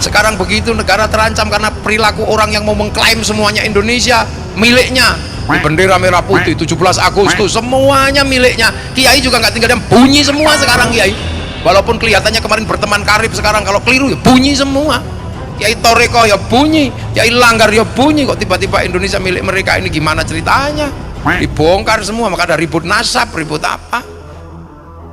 Sekarang begitu negara terancam karena perilaku orang yang mau mengklaim semuanya Indonesia miliknya. Bendera merah putih 17 Agustus semuanya miliknya. Kiai juga nggak tinggal diam, bunyi semua sekarang kiai. Walaupun kelihatannya kemarin berteman karib, sekarang kalau keliru ya bunyi semua. Kiai Toreko ya bunyi, Kiai Langgar ya bunyi. Kok tiba-tiba Indonesia milik mereka, ini gimana ceritanya? Dibongkar semua, maka ada ribut nasab, ribut apa?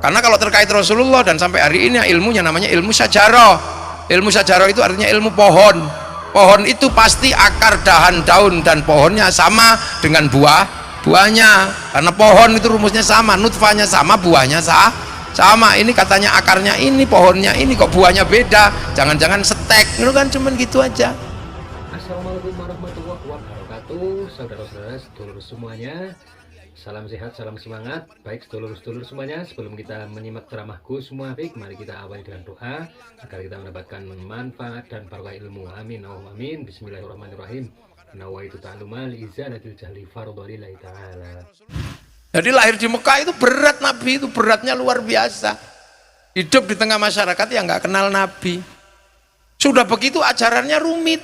Karena kalau terkait Rasulullah dan sampai hari ini ilmunya namanya ilmu syajarah. Ilmu syajarah itu artinya ilmu pohon. Pohon itu pasti akar, dahan, daun dan pohonnya sama dengan buahnya. Karena pohon itu rumusnya sama, nutfanya sama, buahnya sama. Ini katanya akarnya ini, pohonnya ini, kok buahnya beda. Jangan-jangan setek, itu kan cuman gitu aja. Assalamualaikum warahmatullahi wabarakatuh, saudara-saudara, sedulur semuanya. Salam sehat, salam semangat. Baik sedulur-sedulur semuanya, sebelum kita menyimak ceramah Gus Muafik, mari kita awali dengan doa agar kita mendapatkan manfaat dan barokah ilmu. Amin, Allahumma amin. Bismillahirrahmanirrahim. Nawaitu ta'lumal izanatil jahli fardhalillahi ta'ala. Jadi lahir di Mekah itu berat, Nabi itu beratnya luar biasa. Hidup di tengah masyarakat yang nggak kenal Nabi. Sudah begitu ajarannya rumit.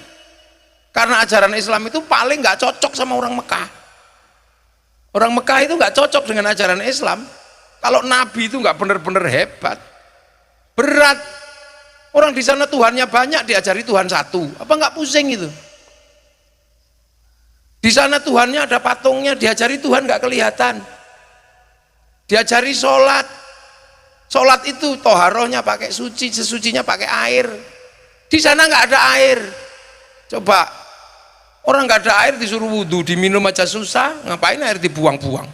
Karena ajaran Islam itu paling nggak cocok sama orang Mekah. Orang Mekah itu nggak cocok dengan ajaran Islam. Kalau Nabi itu nggak benar-benar hebat, berat. Orang di sana Tuhannya banyak, diajari Tuhan satu. Apa nggak pusing itu? Di sana Tuhannya ada patungnya, diajari Tuhan nggak kelihatan. Diajari sholat. Sholat itu toharohnya pakai suci, sesucinya pakai air. Di sana nggak ada air. Coba. Orang nggak ada air disuruh wudhu, diminum aja susah, ngapain air dibuang-buang?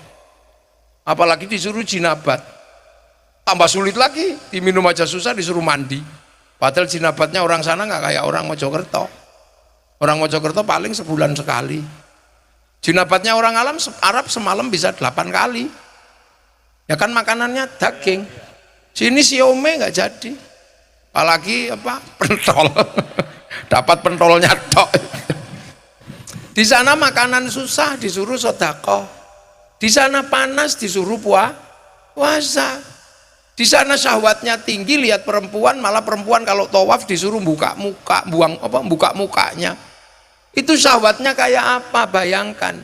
Apalagi disuruh jinabat, tambah sulit lagi, diminum aja susah disuruh mandi. Padahal jinabatnya orang sana nggak kayak orang Mojokerto. Orang Mojokerto paling sebulan sekali. Jinabatnya orang Arab semalam bisa 8 kali. Ya kan makanannya daging. Sini siomay nggak jadi. Apalagi apa? Pentol. Dapat pentolnya tok. Di sana makanan susah disuruh sedekah. Di sana panas disuruh puasa. Di sana syahwatnya tinggi, lihat perempuan, malah perempuan kalau tawaf disuruh buka mukanya. Itu syahwatnya kayak apa? Bayangkan.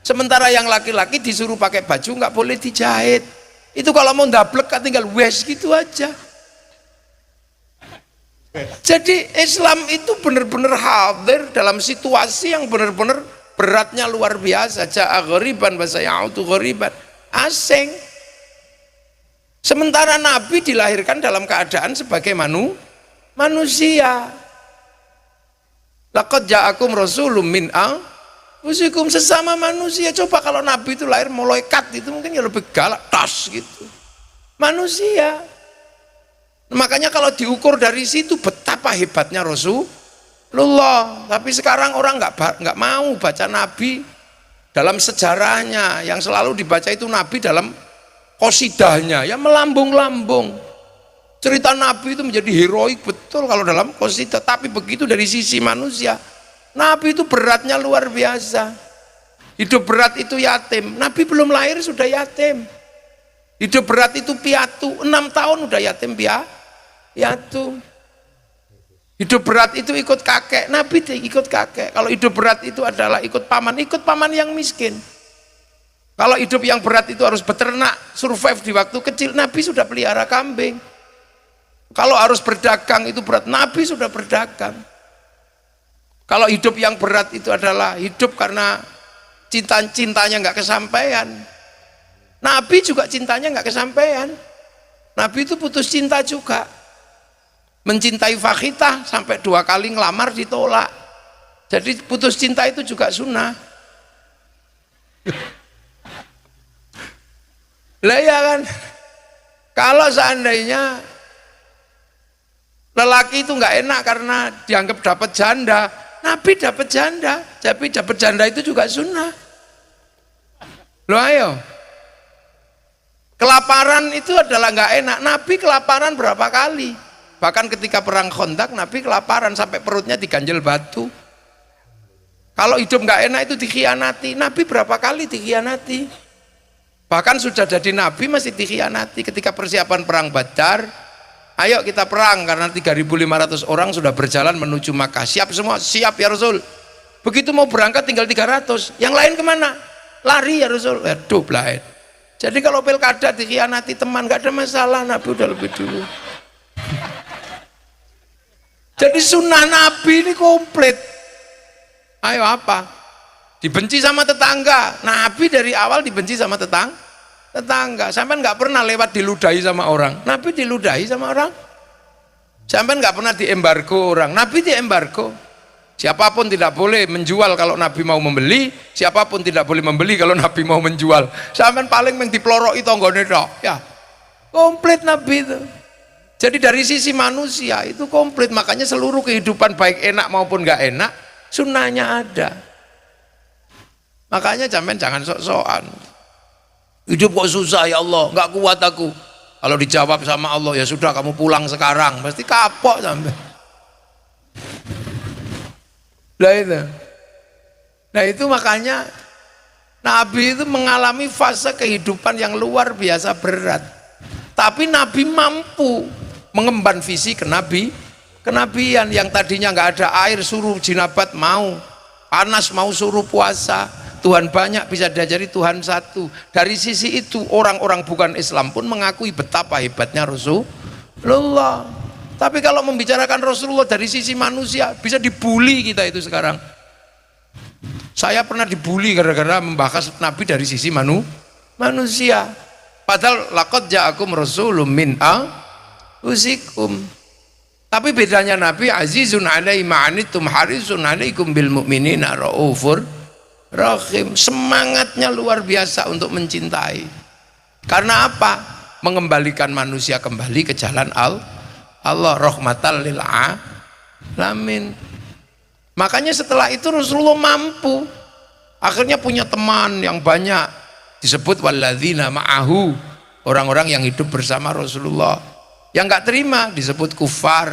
Sementara yang laki-laki disuruh pakai baju nggak boleh dijahit. Itu kalau mau ndablek kan tinggal wes gitu aja. Jadi Islam itu benar-benar hadir dalam situasi yang benar-benar beratnya luar biasa. Ja'a ghariban wa sayautu ghariban, asing. Sementara Nabi dilahirkan dalam keadaan sebagai manusia. Laqad ja'akum rasulun min anfusikum, sesama manusia. Coba kalau Nabi itu lahir malaikat, itu mungkin ya lebih galak, tas gitu. Manusia. Makanya kalau diukur dari situ betapa hebatnya Rasulullah. Tapi sekarang orang nggak mau baca Nabi dalam sejarahnya. Yang selalu dibaca itu Nabi dalam qosidahnya, ya melambung-lambung. Cerita Nabi itu menjadi heroik betul kalau dalam qosidah. Tapi begitu dari sisi manusia, Nabi itu beratnya luar biasa. Hidup berat itu yatim. Nabi belum lahir sudah yatim. Hidup berat itu piatu, 6 tahun udah yatim piatu. Hidup berat itu ikut kakek. Nabi ikut kakek. Kalau hidup berat itu adalah ikut paman yang miskin. Kalau hidup yang berat itu harus beternak, survive di waktu kecil, Nabi sudah pelihara kambing. Kalau harus berdagang itu berat, Nabi sudah berdagang. Kalau hidup yang berat itu adalah hidup karena cintanya nggak kesampaian, Nabi juga cintanya nggak kesampaian. Nabi itu putus cinta juga. Mencintai Fakhitah sampai 2 kali ngelamar ditolak. Jadi putus cinta itu juga sunnah. Lah ya kan, kalau seandainya lelaki itu nggak enak karena dianggap dapat janda, Nabi dapat janda, tapi dapat janda itu juga sunnah. Loh ayo, kelaparan itu adalah nggak enak. Nabi kelaparan berapa kali? Bahkan ketika perang Khandaq, Nabi kelaparan sampai perutnya diganjel batu. Kalau hidup nggak enak itu dikhianati. Nabi berapa kali dikhianati? Bahkan sudah jadi Nabi masih dikhianati. Ketika persiapan perang Badar, Ayo kita perang, karena 3.500 orang sudah berjalan menuju Makkah. Siap semua? Siap ya Rasul. Begitu mau berangkat tinggal 300. Yang lain kemana? Lari ya Rasul. Aduh belait. Jadi kalau pilkada dikhianati teman gak ada masalah, Nabi udah lebih dulu. Jadi sunnah Nabi ini komplit. Ayo apa? Dibenci sama tetangga. Nabi dari awal dibenci sama tetangga. Sampai nggak pernah lewat diludahi sama orang. Nabi diludahi sama orang. Sampai nggak pernah diembargo orang. Nabi diembargo. Siapapun tidak boleh menjual kalau Nabi mau membeli. Siapapun tidak boleh membeli kalau Nabi mau menjual. Sampai paling diploroi tonggone tok. Ya, komplit Nabi itu. Jadi dari sisi manusia itu komplit. Makanya seluruh kehidupan baik enak maupun nggak enak, sunnahnya ada. Makanya jangan sok-sokan. Hidup kok susah ya Allah, nggak kuat aku. Kalau dijawab sama Allah, ya sudah kamu pulang sekarang, pasti kapok sampai. Nah itu makanya Nabi itu mengalami fase kehidupan yang luar biasa berat. Tapi Nabi mampu mengemban visi kenabian. Yang tadinya nggak ada air suruh jinabat mau, panas mau suruh puasa. Tuhan banyak bisa diajari Tuhan satu. Dari sisi itu orang-orang bukan Islam pun mengakui betapa hebatnya Rasulullah. Tapi kalau membicarakan Rasulullah dari sisi manusia, bisa dibully kita itu sekarang. Saya pernah dibully gara-gara membahas Nabi dari sisi manusia. Padahal laqad ja'akum rasulun min anfusikum. Tapi bedanya Nabi azizun alaihi ma'anittum harisun alaikum bil mu'minina raufur rahim. Semangatnya luar biasa untuk mencintai. Karena apa? Mengembalikan manusia kembali ke jalan Allah, rahmatan lil alamin. Makanya setelah itu Rasulullah mampu akhirnya punya teman yang banyak, disebut walladzina ma'ahu, orang-orang yang hidup bersama Rasulullah. Yang nggak terima disebut kufar.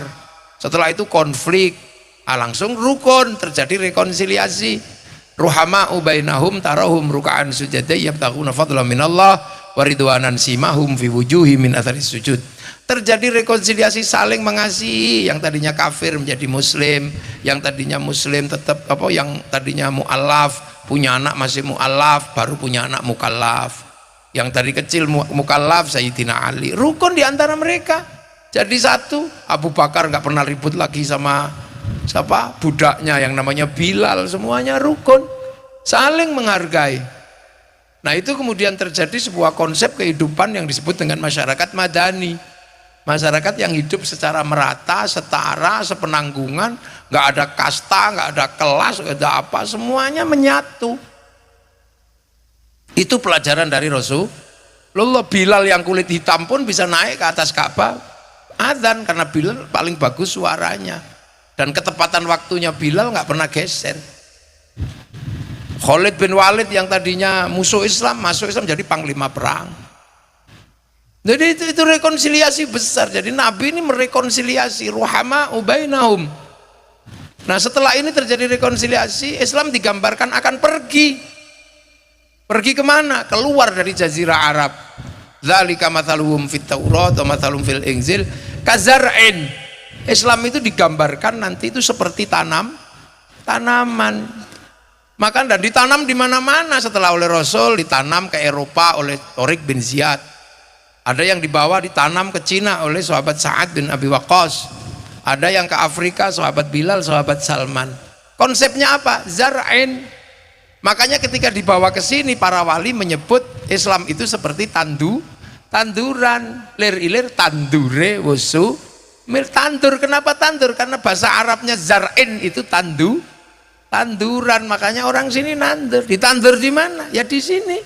Setelah itu konflik, langsung rukun, terjadi rekonsiliasi. Ruhama ubainahum tarahum ruka'an sujadai yabtaghuna fadlan minallah wa ridwanan simahum fi wujuhi min athari sujud. Terjadi rekonsiliasi, saling mengasihi. Yang tadinya kafir menjadi muslim, yang tadinya muslim tetap yang tadinya mu'alaf, punya anak masih mu'alaf, baru punya anak mukallaf. Yang tadi kecil mukallaf Sayyidina Ali, rukun di antara mereka jadi satu. Abu Bakar nggak pernah ribut lagi sama siapa budaknya yang namanya Bilal, semuanya rukun, saling menghargai. Nah itu kemudian terjadi sebuah konsep kehidupan yang disebut dengan masyarakat madani, masyarakat yang hidup secara merata, setara, sepenanggungan, nggak ada kasta, nggak ada kelas, nggak ada apa, semuanya menyatu. Itu pelajaran dari Rasulullah. Bilal yang kulit hitam pun bisa naik ke atas Ka'bah adzan, karena Bilal paling bagus suaranya. Dan ketepatan waktunya Bilal nggak pernah geser. Khalid bin Walid yang tadinya musuh Islam, masuk Islam jadi panglima perang. Jadi itu rekonsiliasi besar. Jadi Nabi ini merekonsiliasi, ruhama ubainahum. Nah setelah ini terjadi rekonsiliasi, Islam digambarkan akan pergi. Pergi kemana? Keluar dari jazirah Arab. Dzalika mathaluhum fit Taurat wa mathaluhum fil Injil kazar'in. Islam itu digambarkan nanti itu seperti tanaman. Maka dan ditanam di mana-mana setelah oleh Rasul, ditanam ke Eropa oleh Tariq bin Ziyad. Ada yang dibawa ditanam ke Cina oleh sahabat Sa'ad bin Abi Waqqas. Ada yang ke Afrika sahabat Bilal, sahabat Salman. Konsepnya apa? Zar'in. Makanya ketika dibawa ke sini para wali menyebut Islam itu seperti tanduran, lir-ilir tandure wusu tandur. Kenapa tandur? Karena bahasa Arabnya zar'in itu tanduran. Makanya orang sini nandur. Ditandur di mana? Ya di sini.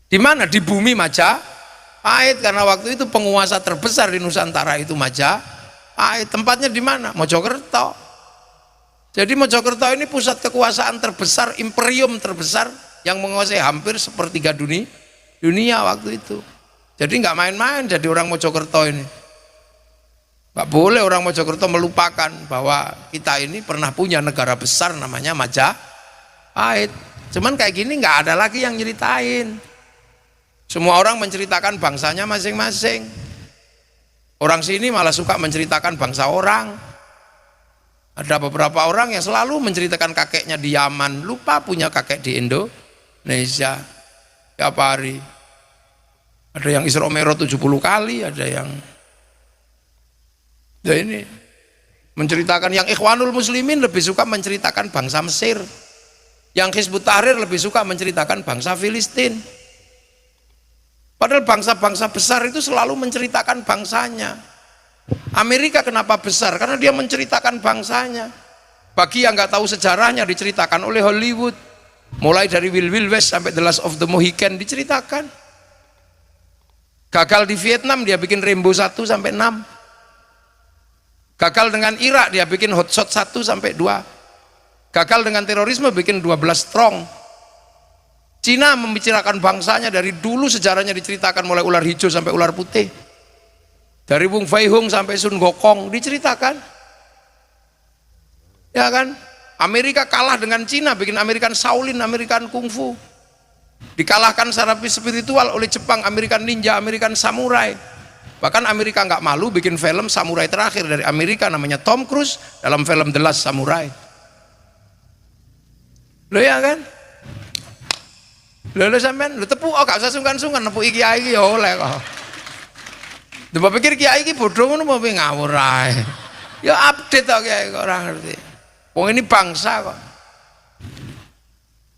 Di mana? Di bumi Majapahit. Karena waktu itu penguasa terbesar di Nusantara itu Majapahit. Tempatnya di mana? Mojokerto. Jadi Mojokerto ini pusat kekuasaan terbesar, imperium terbesar yang menguasai hampir sepertiga dunia waktu itu. Jadi nggak main-main jadi orang Mojokerto ini. Nggak boleh orang Mojokerto melupakan bahwa kita ini pernah punya negara besar namanya Majapahit. Cuman kayak gini nggak ada lagi yang nyeritain. Semua orang menceritakan bangsanya masing-masing. Orang sini malah suka menceritakan bangsa orang. Ada beberapa orang yang selalu menceritakan kakeknya di Yaman, lupa punya kakek di Indonesia. Tiap hari. Ada yang Isra Mi'raj 70 kali, ada yang ya ini menceritakan. Yang Ikhwanul Muslimin lebih suka menceritakan bangsa Mesir. Yang Hizbut Tahrir lebih suka menceritakan bangsa Filistin. Padahal bangsa-bangsa besar itu selalu menceritakan bangsanya. Amerika kenapa besar? Karena dia menceritakan bangsanya. Bagi yang nggak tahu sejarahnya diceritakan oleh Hollywood. Mulai dari Wild West sampai The Last of the Mohican diceritakan. Gagal di Vietnam dia bikin Rambo 1 sampai 6. Gagal dengan Irak dia bikin Hot Shot 1 sampai 2. Gagal dengan terorisme bikin 12 Strong. Cina membicarakan bangsanya dari dulu, sejarahnya diceritakan mulai ular hijau sampai ular putih. Dari Wung Fei Hung sampai Sun Gokong diceritakan. Ya kan? Amerika kalah dengan Cina, bikin American Shaolin, American Kung Fu. Dikalahkan secara spiritual oleh Jepang, American Ninja, American Samurai. Bahkan Amerika nggak malu bikin film samurai terakhir dari Amerika namanya Tom Cruise dalam film The Last Samurai. Loh ya kan? Loh sampean, lo tepuk, oh gak usah sungkan-sungkan nepuk iki iki ya oleh kok. Mbok pikir kiai iki bodoh ngono apa ngawur ae. Ya update kok kiai kok ora ngerti. Wong ini bangsa kok.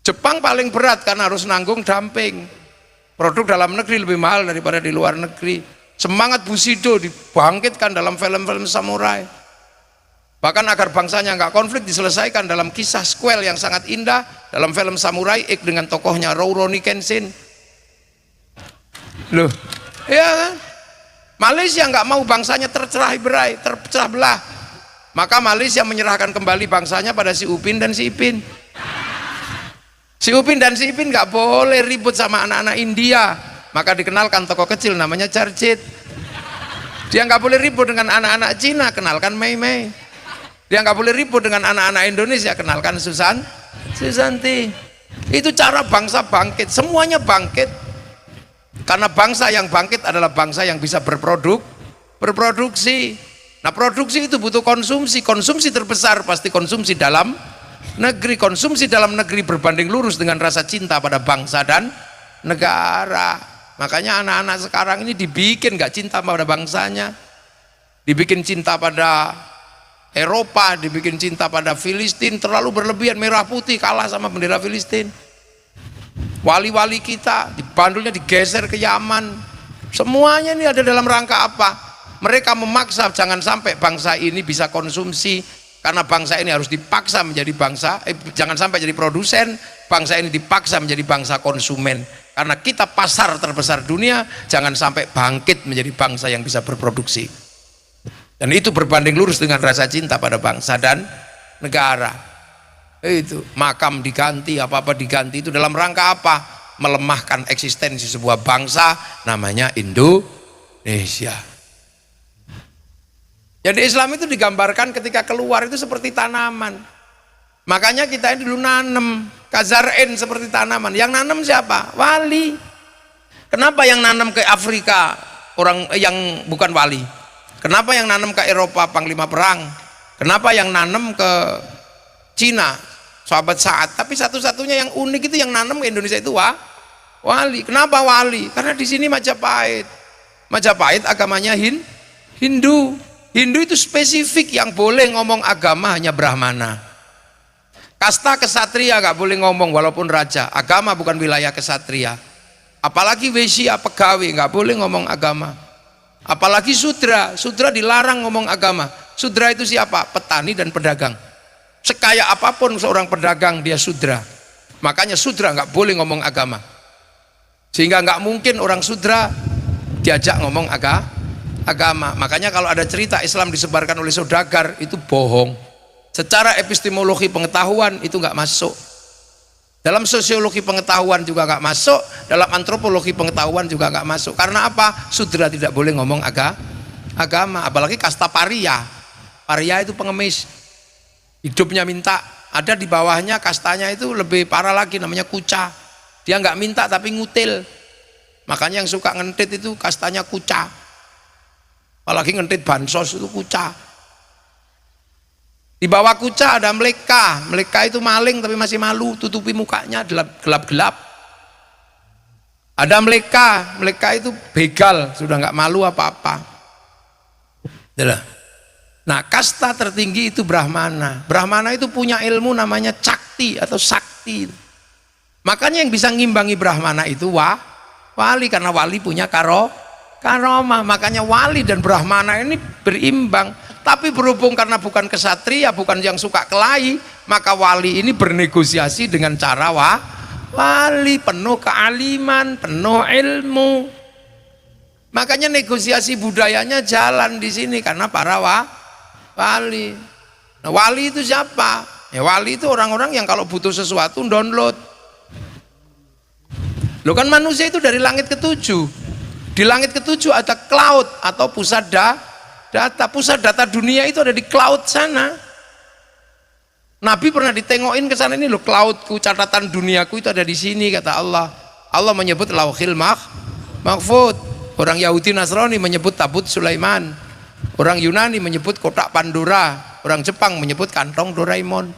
Jepang paling berat karena harus nanggung dumping. Produk dalam negeri lebih mahal daripada di luar negeri. Semangat Bushido dibangkitkan dalam film-film samurai. Bahkan agar bangsanya nggak konflik diselesaikan dalam kisah sequel yang sangat indah dalam film Samurai X dengan tokohnya Rurouni Kenshin. Loh, ya kan? Malaysia nggak mau bangsanya tercerah berai, terpecah belah. Maka Malaysia menyerahkan kembali bangsanya pada si Upin dan si Ipin. Si Upin dan si Ipin nggak boleh ribut sama anak-anak India. Maka dikenalkan tokoh kecil namanya Charjit. Dia nggak boleh ribut dengan anak-anak Cina, kenalkan Mei Mei. Dia nggak boleh ribut dengan anak-anak Indonesia, kenalkan Susanti. Itu cara bangsa bangkit, semuanya bangkit. Karena bangsa yang bangkit adalah bangsa yang bisa berproduksi. Nah, produksi itu butuh konsumsi. Konsumsi terbesar pasti konsumsi dalam negeri. Konsumsi dalam negeri berbanding lurus dengan rasa cinta pada bangsa dan negara. Makanya anak-anak sekarang ini dibikin nggak cinta pada bangsanya, dibikin cinta pada Eropa, dibikin cinta pada Filistin, terlalu berlebihan, merah putih kalah sama bendera Filistin. Wali-wali kita bandulnya digeser ke Yaman. Semuanya ini ada dalam rangka apa? Mereka memaksa jangan sampai bangsa ini bisa konsumsi, karena bangsa ini harus dipaksa menjadi bangsa, jangan sampai jadi produsen, bangsa ini dipaksa menjadi bangsa konsumen. Karena kita pasar terbesar dunia, jangan sampai bangkit menjadi bangsa yang bisa berproduksi. Dan itu berbanding lurus dengan rasa cinta pada bangsa dan negara. Itu makam diganti, apa-apa diganti, itu dalam rangka apa? Melemahkan eksistensi sebuah bangsa namanya Indonesia. Jadi Islam itu digambarkan ketika keluar itu seperti tanaman. Makanya kita ini dulu nanem kazar'in seperti tanaman. Yang nanem siapa? Wali. Kenapa yang nanem ke Afrika orang yang bukan wali? Kenapa yang nanam ke Eropa panglima perang? Kenapa yang nanam ke Cina sahabat Sa'ad? Tapi satu-satunya yang unik itu yang nanam ke Indonesia itu wali. Kenapa wali? Karena di sini Majapahit. Majapahit agamanya Hindu. Hindu itu spesifik, yang boleh ngomong agama hanya Brahmana. Kasta kesatria nggak boleh ngomong walaupun raja. Agama bukan wilayah kesatria. Apalagi Wesya pegawai nggak boleh ngomong agama. Apalagi sudra dilarang ngomong agama. Sudra itu siapa? Petani dan pedagang. Sekaya apapun seorang pedagang dia sudra. Makanya sudra nggak boleh ngomong agama. Sehingga nggak mungkin orang sudra diajak ngomong agama. Makanya kalau ada cerita Islam disebarkan oleh saudagar itu bohong. Secara epistemologi pengetahuan itu nggak masuk. Dalam sosiologi pengetahuan juga nggak masuk, dalam antropologi pengetahuan juga nggak masuk. Karena apa? Sudra tidak boleh ngomong agama, apalagi kasta paria. Paria itu pengemis, hidupnya minta. Ada di bawahnya kastanya itu lebih parah lagi, namanya kuca. Dia nggak minta tapi ngutil. Makanya yang suka ngentit itu kastanya kuca. apalagi ngentit bansos itu kuca. Di bawah kuca ada meleka. Meleka itu maling tapi masih malu, tutupi mukanya gelap-gelap. Ada meleka. Meleka itu begal, sudah nggak malu apa-apa. Nah, kasta tertinggi itu Brahmana. Brahmana itu punya ilmu namanya cakti atau sakti. Makanya yang bisa ngimbangi Brahmana itu wali, karena wali punya karomah. Makanya wali dan Brahmana ini berimbang. Tapi berhubung karena bukan kesatria, bukan yang suka kelahi, maka wali ini bernegosiasi dengan cara wali, penuh kealiman, penuh ilmu. Makanya negosiasi budayanya jalan di sini karena para wali. Nah, wali itu siapa? Ya, wali itu orang-orang yang kalau butuh sesuatu download. Loh, kan manusia itu dari langit ketujuh. Di langit ketujuh ada cloud atau pusat data. Pusat data dunia itu ada di cloud sana. Nabi pernah ditengokin ke sana, ini loh cloudku, catatan duniaku itu ada di sini, kata Allah. Allah menyebut lauhil mahfud. Orang Yahudi Nasrani menyebut tabut Sulaiman. Orang Yunani menyebut kotak Pandora. Orang Jepang menyebut kantong Doraemon.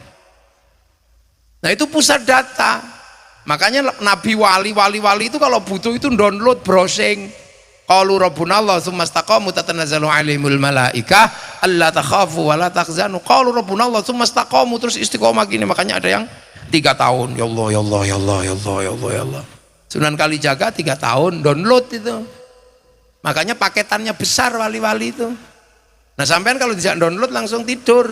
Nah, itu pusat data. Makanya Nabi wali itu kalau butuh itu download, browsing. Qalu rabbuna Allah tsumma istaqamu tatanazzalu alaihimul malaikah alla takhafu wa la tahzanu. Qalu rabbuna Allah tsumma istaqamu, terus istiqomah gini. Makanya ada yang 3 tahun. Ya Allah, ya Allah, ya Allah, ya Allah, ya Allah, ya Allah. Sunan Kalijaga 3 tahun download itu. Makanya paketannya besar wali-wali itu. Nah, sampean kalau tidak download langsung tidur.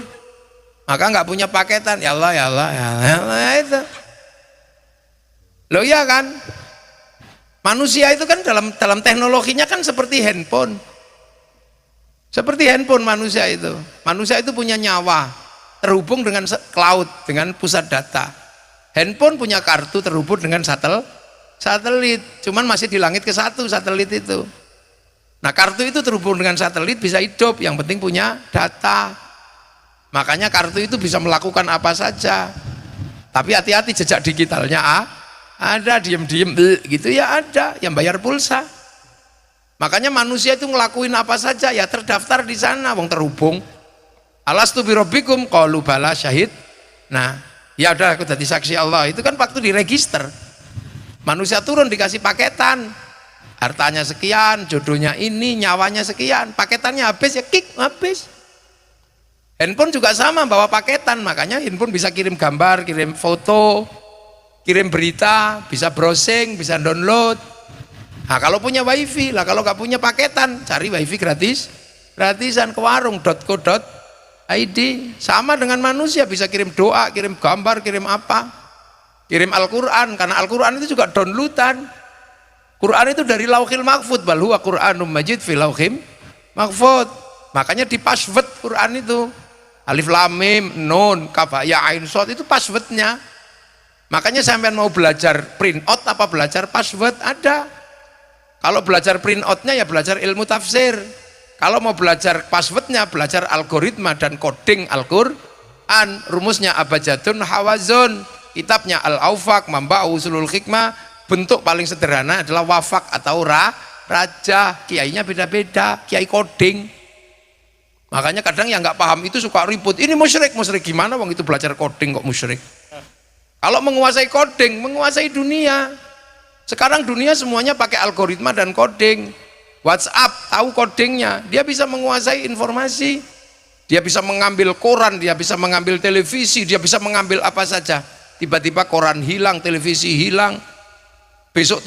Maka nggak punya paketan. Ya Allah, ya Allah, ya Allah, ya Allah, itu. Loh, ya kan? Manusia itu kan dalam teknologinya kan seperti handphone. Seperti handphone manusia itu. Manusia itu punya nyawa, terhubung dengan cloud, dengan pusat data. Handphone punya kartu terhubung dengan satelit. Cuman masih di langit ke-1 satelit itu. Nah, kartu itu terhubung dengan satelit bisa hidup, yang penting punya data. Makanya kartu itu bisa melakukan apa saja. Tapi hati-hati, jejak digitalnya ada, diem-diem gitu ya ada, yang bayar pulsa. Makanya manusia itu ngelakuin apa saja ya terdaftar di sana, wong terhubung. Alastu birabbikum qalu bala syahid. Nah, ya udah aku jadi saksi Allah. Itu kan waktu diregister. Manusia turun dikasih paketan. Hartanya sekian, jodohnya ini, nyawanya sekian. Paketannya habis ya kick, habis. Handphone juga sama, bawa paketan. Makanya handphone bisa kirim gambar, kirim foto, kirim berita, bisa browsing, bisa download. Nah, kalau punya wifi lah, kalau nggak punya paketan, cari wifi gratisan ke warung.co.id. Sama dengan manusia, bisa kirim doa, kirim gambar, kirim apa, kirim Al-Quran, karena Al-Quran itu juga downloadan. Quran itu dari lauhil mahfud, bal huwa Quranum majid fi lauhim mahfud. Makanya di password Quran itu alif lam mim nun kaf ya ain shad, itu passwordnya. Makanya sampean mau belajar print out apa belajar password ada. Kalau belajar print outnya ya belajar ilmu tafsir. Kalau mau belajar passwordnya belajar algoritma dan coding Al-Quran. Rumusnya abjadun hawazun. Kitabnya Al-Aufaq, Mamba'u Usulul Hikmah. Bentuk paling sederhana adalah wafak atau raja. Kiainya beda-beda, kiai coding. Makanya kadang yang nggak paham itu suka ribut. Ini musyrik gimana? Wong itu belajar coding kok musyrik. Kalau menguasai coding, menguasai dunia. Sekarang dunia semuanya pakai algoritma dan coding. WhatsApp tahu codingnya, dia bisa menguasai informasi. Dia bisa mengambil koran, dia bisa mengambil televisi, dia bisa mengambil apa saja. Tiba-tiba koran hilang, televisi hilang. Besok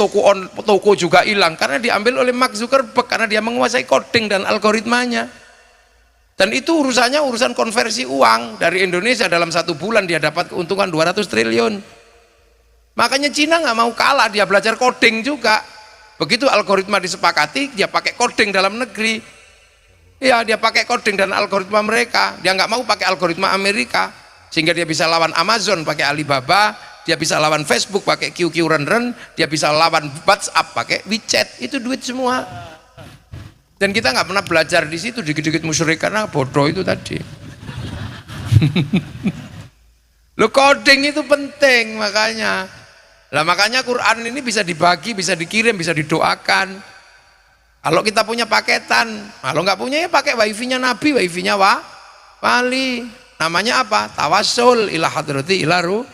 toko juga hilang karena diambil oleh Mark Zuckerberg, karena dia menguasai coding dan algoritmanya. Dan itu urusannya urusan konversi uang. Dari Indonesia dalam 1 bulan dia dapat keuntungan 200 triliun. Makanya Cina nggak mau kalah, dia belajar coding juga. Begitu algoritma disepakati, dia pakai coding dalam negeri. Ya, dia pakai coding dan algoritma mereka. Dia nggak mau pakai algoritma Amerika, sehingga dia bisa lawan Amazon pakai Alibaba, dia bisa lawan Facebook pakai QQ Ren, dia bisa lawan WhatsApp pakai WeChat. Itu duit semua. Dan kita nggak pernah belajar di situ, dikit-dikit musyrik karena bodoh itu tadi. Lo coding itu penting makanya. Lah makanya Quran ini bisa dibagi, bisa dikirim, bisa didoakan. Kalau kita punya paketan, kalau nggak punya ya pakai wifi-nya Nabi, wifi-nya wali. Namanya apa? Tawassul ila hadrati ila ruh.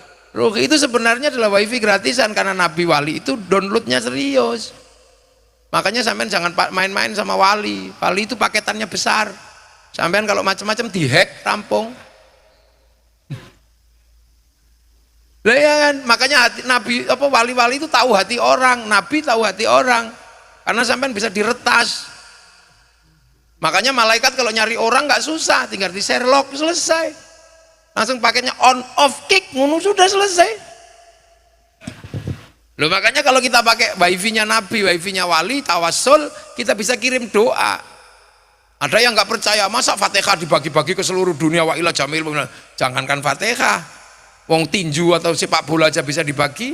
Itu sebenarnya adalah wifi gratisan karena Nabi wali itu downloadnya serius. Makanya sampean jangan main-main sama wali. Wali itu paketannya besar. Sampean kalau macam-macam dihack, rampung. Lah ya kan, makanya Nabi wali-wali itu tahu hati orang, Nabi tahu hati orang. Karena sampean bisa diretas. Makanya malaikat kalau nyari orang nggak susah, tinggal di Sherlock selesai. Langsung paketnya on off kick, ngono sudah selesai. Loh makanya kalau kita pakai wifi-nya Nabi, wifi-nya wali, tawassul, kita bisa kirim doa. Ada yang nggak percaya, masa Fatihah dibagi-bagi ke seluruh dunia wa ila jamil. Jangankan Fatihah. Wong tinju atau sepak bola aja bisa dibagi.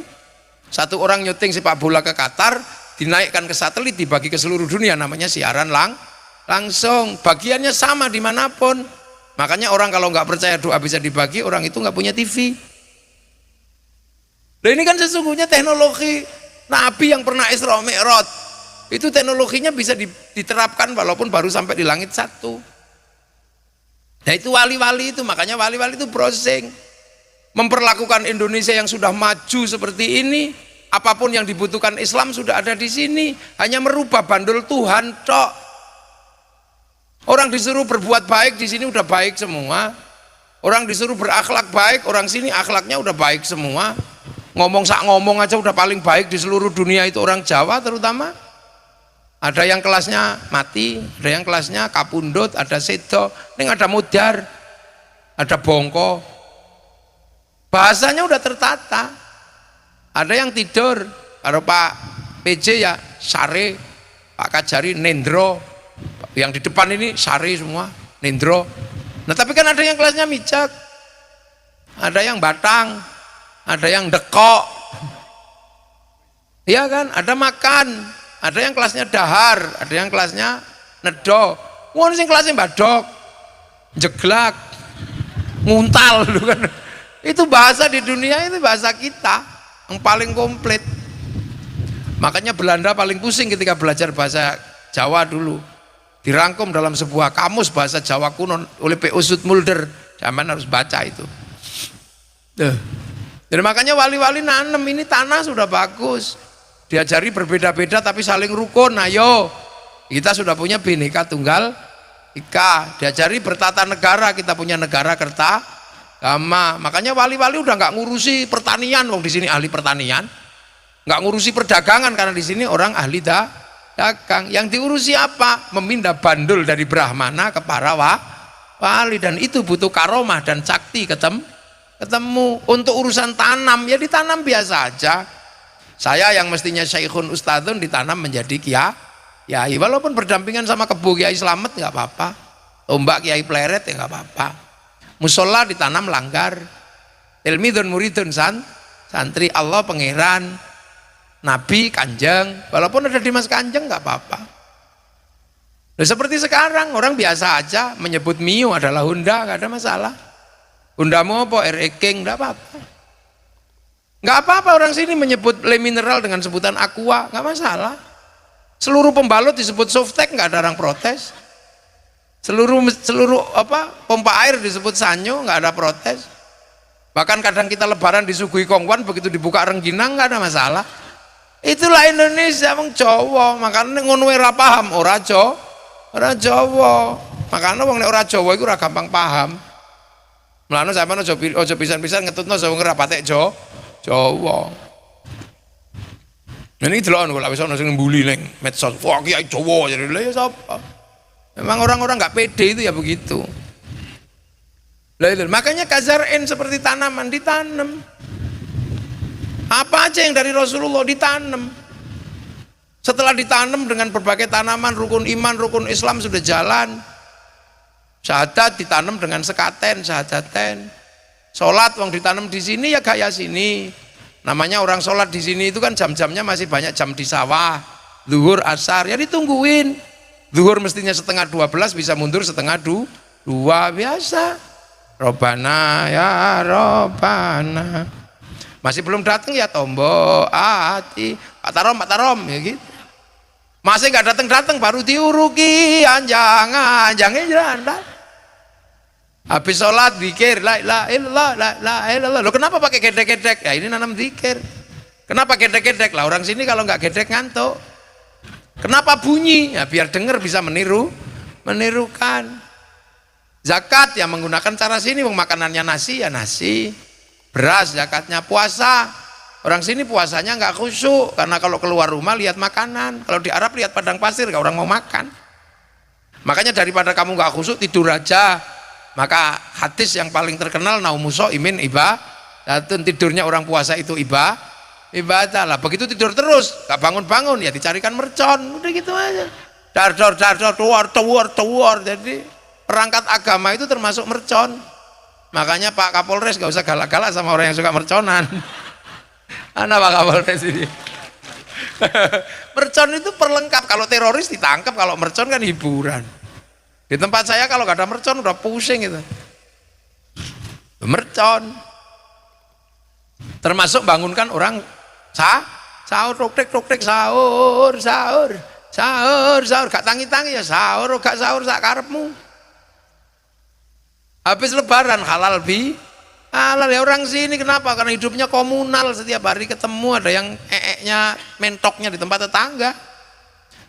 Satu orang nyuting sepak bola ke Qatar, dinaikkan ke satelit, dibagi ke seluruh dunia, namanya siaran langsung. Bagiannya sama dimanapun. Makanya orang kalau nggak percaya doa bisa dibagi, orang itu nggak punya TV. Nah ini kan sesungguhnya teknologi Nabi yang pernah Isra Mi'raj itu teknologinya bisa diterapkan walaupun baru sampai di langit 1. Nah itu wali-wali itu, makanya wali-wali itu browsing memperlakukan Indonesia yang sudah maju seperti ini. Apapun yang dibutuhkan Islam sudah ada di sini, hanya merubah bandul Tuhan tok. Orang disuruh berbuat baik di sini udah baik semua. Orang disuruh berakhlak baik, orang sini akhlaknya udah baik semua. Ngomong aja udah paling baik di seluruh dunia itu orang Jawa terutama. Ada yang kelasnya mati, ada yang kelasnya kapundut, ada sedo, ini ada mudar, ada bongko. Bahasanya udah tertata. Ada yang tidur, kalau Pak PJ ya sare, Pak Kajari nendro, yang di depan ini sare semua, nendro. Nah tapi kan ada yang kelasnya mijak, ada yang batang, ada yang dekok, iya kan, ada makan, ada yang kelasnya dahar, ada yang kelasnya nedo. Wah ini kelasnya badok, jeglak, nguntal, kan. Itu bahasa di dunia, itu bahasa kita yang paling komplit. Makanya Belanda paling pusing ketika belajar bahasa Jawa dulu, dirangkum dalam sebuah kamus bahasa Jawa kuno oleh P. Usut Mulder. Zaman harus baca itu. Jadi makanya wali-wali nanem ini tanah sudah bagus, diajari berbeda-beda tapi saling rukun. Ayo kita sudah punya Bhinneka Tunggal Ika, diajari bertata negara, kita punya negara kertagama. Makanya wali-wali udah nggak ngurusi pertanian, wong di sini ahli pertanian, nggak ngurusi perdagangan karena di sini orang ahli dagang. Yang diurusi apa? Memindah bandul dari Brahmana ke para wali, dan itu butuh karomah dan sakti ketemu. Untuk urusan tanam ya ditanam biasa aja. Saya yang mestinya syekhun ustadzun ditanam menjadi kiai, walaupun berdampingan sama kebo Kiai Slamet nggak apa-apa, tombak Kiai Pleret ya nggak apa-apa. Musola ditanam langgar, tilmidun muridun santri, Allah pangeran, Nabi Kanjeng, walaupun ada Dimas Kanjeng nggak apa-apa. Nah, seperti sekarang orang biasa aja menyebut Mio adalah Honda, nggak ada masalah. Honda Mopo, RE King, nggak apa-apa. Nggak apa-apa orang sini menyebut Le Mineral dengan sebutan Aqua, nggak masalah. Seluruh pembalut disebut Softtek, nggak ada orang protes. Seluruh pompa air disebut Sanyo, nggak ada protes. Bahkan kadang kita lebaran disuguhi kongwan, begitu dibuka rengginang nggak ada masalah. Itulah Indonesia, wong Jawa. Makanya ngono ora paham, ora Jawa. Makanya wong nek ora Jawa iku ora gampang paham. Mulane sampeyan aja pisan-pisan ngetutno Jawa ora patek Jawa. Ini delok kok lak wis ana sing mbuli ning medsos. Wah, Kiai Jawa jadi lha ya sapa? Memang orang-orang nggak pede itu ya begitu. Makanya kazar'in seperti tanaman ditanam. Apa aja yang dari Rasulullah ditanam. Setelah ditanam dengan berbagai tanaman, rukun iman, rukun Islam sudah jalan. Syahadat ditanam dengan sekaten, syahadaten. Sholat wong ditanam di sini ya gaya sini. Namanya orang sholat di sini itu kan jam-jamnya masih banyak jam di sawah. Zuhur, asar ya ditungguin. Zuhur mestinya 11:30 bisa mundur 11:30 biasa. Robana ya Robana. Masih belum datang ya tombo hati. Pak Tarom ya gitu. Masih nggak datang-datang baru diuruki anjangnya jalan. Habis sholat zikir la ilaha illallah la ilaha illallah. Loh kenapa pakai gedek-gedek? Ya ini nanam zikir. Kenapa gedek-gedek? Lah orang sini kalau nggak gedek ngantuk. Kenapa bunyi? Ya biar dengar bisa menirukan. Zakat yang menggunakan cara sini, makanannya nasi ya nasi. Beras zakatnya. Puasa. Orang sini puasanya nggak khusyuk karena kalau keluar rumah lihat makanan. Kalau di Arab lihat padang pasir, nggak orang mau makan. Makanya daripada kamu nggak khusyuk tidur aja. Maka hadis yang paling terkenal naumu shaimin ibadah, tidurnya orang puasa itu ibadah lah. Begitu tidur terus gak bangun-bangun ya dicarikan mercon, udah gitu aja. Dar tuar. Jadi perangkat agama itu termasuk mercon. Makanya Pak Kapolres gak usah galak-galak sama orang yang suka merconan. Mana Pak Kapolres ini? Mercon itu perlengkap. Kalau teroris ditangkap, kalau mercon kan hiburan. Di tempat saya kalau gak ada mercon udah pusing itu. Mercon termasuk bangunkan orang sahur tok-tek sahur gak tangi-tangi ya sahur, gak sahur sak karepmu. Habis lebaran halal ya orang sini kenapa? Karena hidupnya komunal, setiap hari ketemu, ada yang mentoknya di tempat tetangga.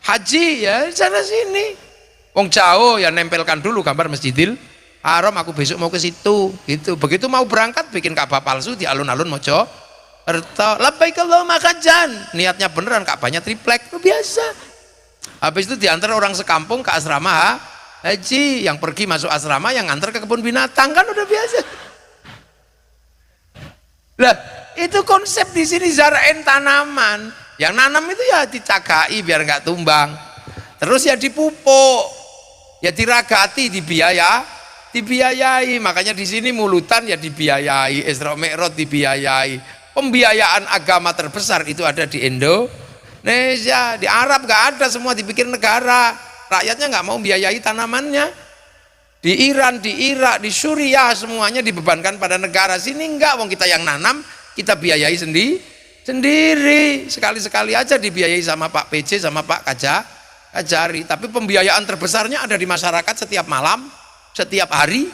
Haji ya sana sini. Wong jauh ya nempelkan dulu gambar Masjidil Haram, aku besok mau ke situ gitu. Begitu mau berangkat bikin Ka'bah palsu di alun-alun Mojokerto. Labbaik Allahumma hajjan. Niatnya beneran, Ka'bahnya triplek, biasa. Habis itu diantar orang sekampung ke asrama haji, yang pergi masuk asrama, yang antar ke kebun binatang, kan udah biasa. Lah, itu konsep di sini zarain tanaman. Yang nanam itu ya dicagai biar nggak tumbang. Terus ya dipupuk. Ya diragati, dibiayai. Makanya di sini mulutan ya dibiayai, Isra Mi'raj dibiayai. Pembiayaan agama terbesar itu ada di Indonesia. Di Arab nggak ada, semua dipikir negara. Rakyatnya nggak mau biayai tanamannya. Di Iran, di Irak, di Suriah semuanya dibebankan pada negara. Sini enggak, wong kita yang nanam, kita biayai sendiri. Sekali-sekali aja dibiayai sama Pak PJ sama Pak Kajari. Tapi pembiayaan terbesarnya ada di masyarakat setiap malam, setiap hari.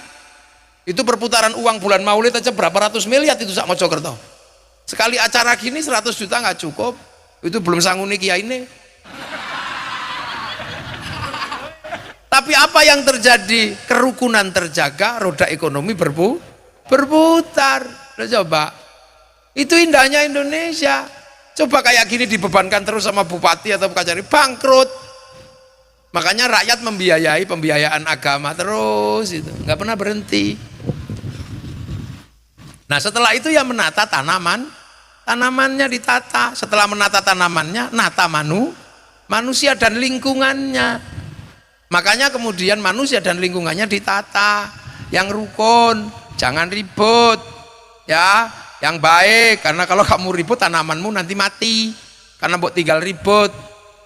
Itu perputaran uang bulan Maulid aja berapa ratus miliar itu sak Mojokerto. Sekali acara gini 100 juta nggak cukup. Itu belum sangguni kiai ini. Tapi apa yang terjadi? Kerukunan terjaga, roda ekonomi berputar. Coba. Itu indahnya Indonesia. Coba kayak gini dibebankan terus sama bupati atau Kajari, bangkrut. Makanya rakyat membiayai pembiayaan agama terus, itu nggak pernah berhenti. Nah setelah itu ya menata tanamannya ditata. Setelah menata tanamannya, nata manusia dan lingkungannya. Makanya kemudian manusia dan lingkungannya ditata, yang rukun, jangan ribut, ya, yang baik. Karena kalau kamu ribut tanamanmu nanti mati, karena buat tinggal ribut.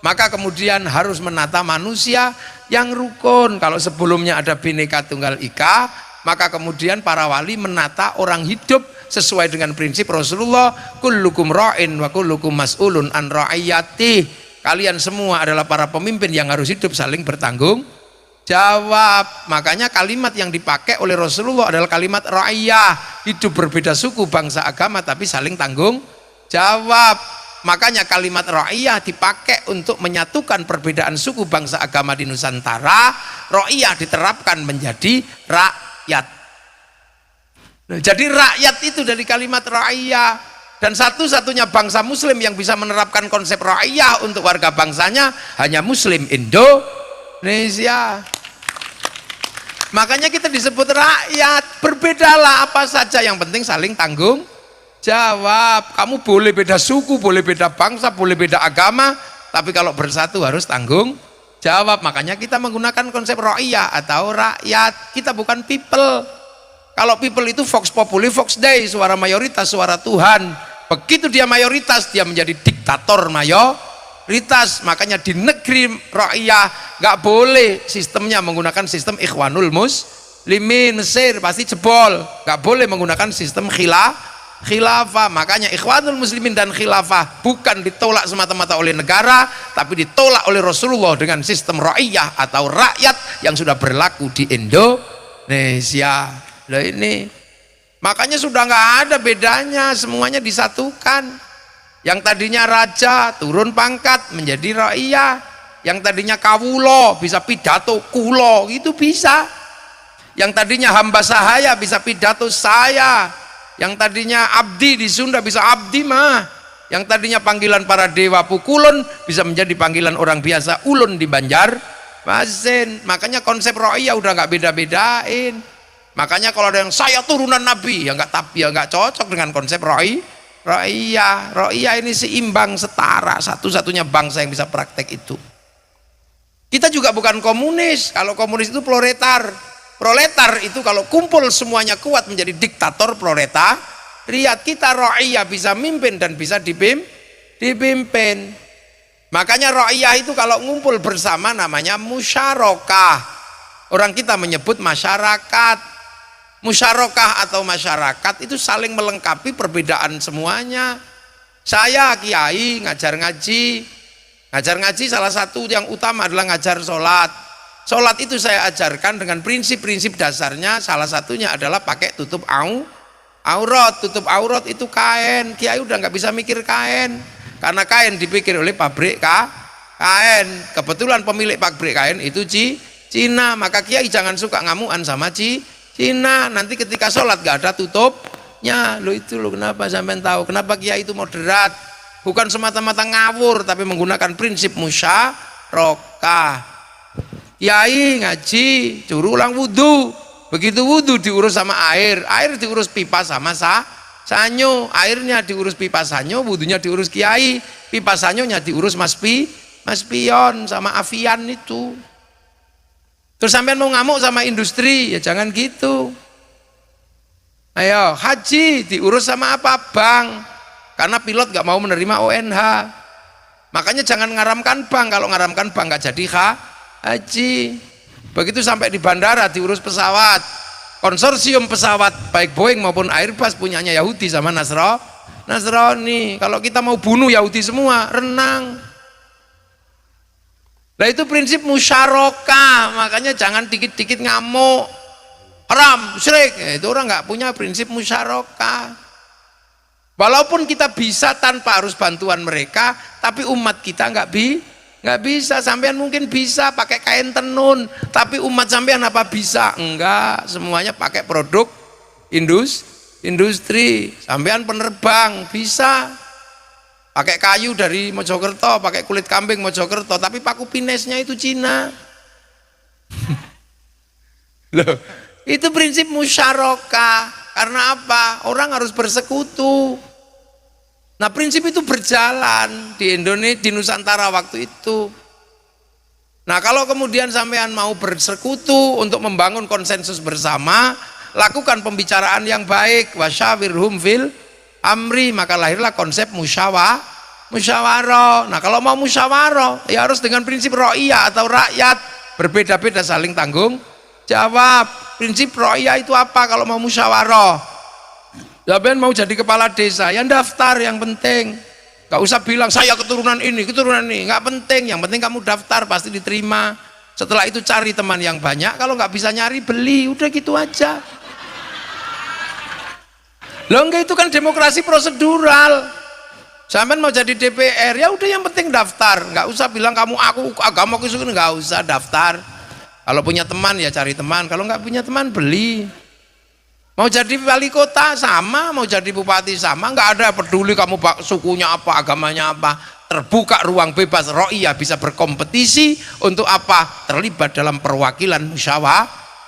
Maka kemudian harus menata manusia yang rukun. Kalau sebelumnya ada Bhinneka Tunggal Ika, maka kemudian para wali menata orang hidup sesuai dengan prinsip Rasulullah, kullukum ra'in wa kullukum mas'ulun an ra'iyati. Kalian semua adalah para pemimpin yang harus hidup saling bertanggung jawab. Makanya kalimat yang dipakai oleh Rasulullah adalah kalimat ra'iyah, hidup berbeda suku, bangsa, agama tapi saling tanggung jawab. Makanya kalimat ra'iyah dipakai untuk menyatukan perbedaan suku, bangsa, agama di Nusantara. Ra'iyah diterapkan menjadi rakyat. Nah, jadi rakyat itu dari kalimat ra'iyah. Dan satu-satunya bangsa muslim yang bisa menerapkan konsep ra'iyah untuk warga bangsanya hanya muslim Indonesia. Makanya kita disebut rakyat. Berbedalah apa saja, yang penting saling tanggung jawab. Kamu boleh beda suku, boleh beda bangsa, boleh beda agama, tapi kalau bersatu harus tanggung jawab. Makanya kita menggunakan konsep ra'iyah atau rakyat. Kita bukan people. Kalau people itu vox populi, vox dei, suara mayoritas, suara Tuhan. Begitu dia mayoritas, dia menjadi diktator mayoritas. Makanya di negeri ra'iyah nggak boleh sistemnya menggunakan sistem ikhwanul muslimin. Mesir pasti jebol. Nggak boleh menggunakan sistem khilafah. Makanya Ikhwanul Muslimin dan khilafah bukan ditolak semata-mata oleh negara, tapi ditolak oleh Rasulullah dengan sistem ra'iyah atau rakyat yang sudah berlaku di Indonesia. Nah ini makanya sudah nggak ada bedanya, semuanya disatukan. Yang tadinya raja turun pangkat menjadi ra'iyah, yang tadinya kawulo bisa pidato kulo, itu bisa. Yang tadinya hamba sahaya bisa pidato saya, yang tadinya abdi di Sunda bisa abdi mah, yang tadinya panggilan para dewa pukulun bisa menjadi panggilan orang biasa ulun di Banjarmasin. Makanya konsep ra'iyah udah nggak beda-bedain. Makanya kalau ada yang saya turunan nabi, ya nggak cocok dengan konsep ra'iyah. Ra'iyah ini seimbang, setara, satu-satunya bangsa yang bisa praktek itu. Kita juga bukan komunis. Kalau komunis itu proletar. Proletar itu kalau kumpul semuanya kuat menjadi diktator proletariat. Kita ra'iyah, bisa mimpin dan bisa dipimpin. Makanya ra'iyah itu kalau ngumpul bersama namanya musyarakah. Orang kita menyebut masyarakat. Musyarakah atau masyarakat itu saling melengkapi perbedaan semuanya. Saya kiai ngajar ngaji salah satu yang utama adalah ngajar sholat. Sholat itu saya ajarkan dengan prinsip-prinsip dasarnya, salah satunya adalah pakai tutup aurat. Tutup aurat itu kain. Kiai udah nggak bisa mikir kain, karena kain dipikir oleh pabrik kain. Kebetulan pemilik pabrik kain itu Cina, maka kiai jangan suka ngamuan sama Cina. Nanti ketika sholat gak ada tutupnya. Lo itu lo kenapa sampean tahu kenapa kiai itu moderat? Bukan semata-mata ngawur, tapi menggunakan prinsip musyarakah. Kiai ngaji suruh ulang wudhu, begitu wudhu diurus sama air diurus pipa sama sanyo, airnya diurus pipa sanyo, wudhunya diurus kiai, pipa sanyonya diurus mas pion sama avian itu. Terus sampean mau ngamuk sama industri, ya jangan gitu. Ayo, haji diurus sama apa? Bank. Karena pilot gak mau menerima ONH. Makanya jangan ngaramkan bank. Kalau ngaramkan bank gak jadi haji. Begitu sampai di bandara diurus pesawat. Konsorsium pesawat baik Boeing maupun Airbus punyanya Yahudi sama Nasrani. Kalau kita mau bunuh Yahudi semua, renang. Nah itu prinsip musyarakah. Makanya jangan dikit-dikit ngamuk, haram, syirik. Itu orang nggak punya prinsip musyarakah. Walaupun kita bisa tanpa harus bantuan mereka, tapi umat kita nggak bisa. Sampean mungkin bisa pakai kain tenun, tapi umat sampean apa bisa? Enggak, semuanya pakai produk industri. Sampean penerbang bisa pakai kayu dari Mojokerto, pakai kulit kambing Mojokerto, tapi paku pinesnya itu Cina. Loh, itu prinsip musyarakah. Karena apa? Orang harus bersekutu. Nah prinsip itu berjalan di Indonesia, di Nusantara waktu itu. Nah kalau kemudian sampean mau bersekutu untuk membangun konsensus bersama, lakukan pembicaraan yang baik, wasyawirhum fil amri, maka lahirlah konsep musyawarah. Nah kalau mau musyawarah ya harus dengan prinsip ra'iyah atau rakyat, berbeda-beda saling tanggung jawab. Prinsip ra'iyah itu apa kalau mau musyawarah? Sampean mau jadi kepala desa, ya daftar yang penting. Gak usah bilang saya keturunan ini, nggak penting. Yang penting kamu daftar pasti diterima. Setelah itu cari teman yang banyak, kalau nggak bisa nyari beli, udah gitu aja. Loh enggak, itu kan demokrasi prosedural. Sampean mau jadi DPR, ya udah yang penting daftar. Nggak usah bilang aku agama itu, nggak usah daftar. Kalau punya teman ya cari teman, kalau nggak punya teman beli. Mau jadi wali kota sama, mau jadi bupati sama, nggak ada peduli kamu sukunya apa, agamanya apa. Terbuka ruang bebas, ra'iyah bisa berkompetisi untuk apa? Terlibat dalam perwakilan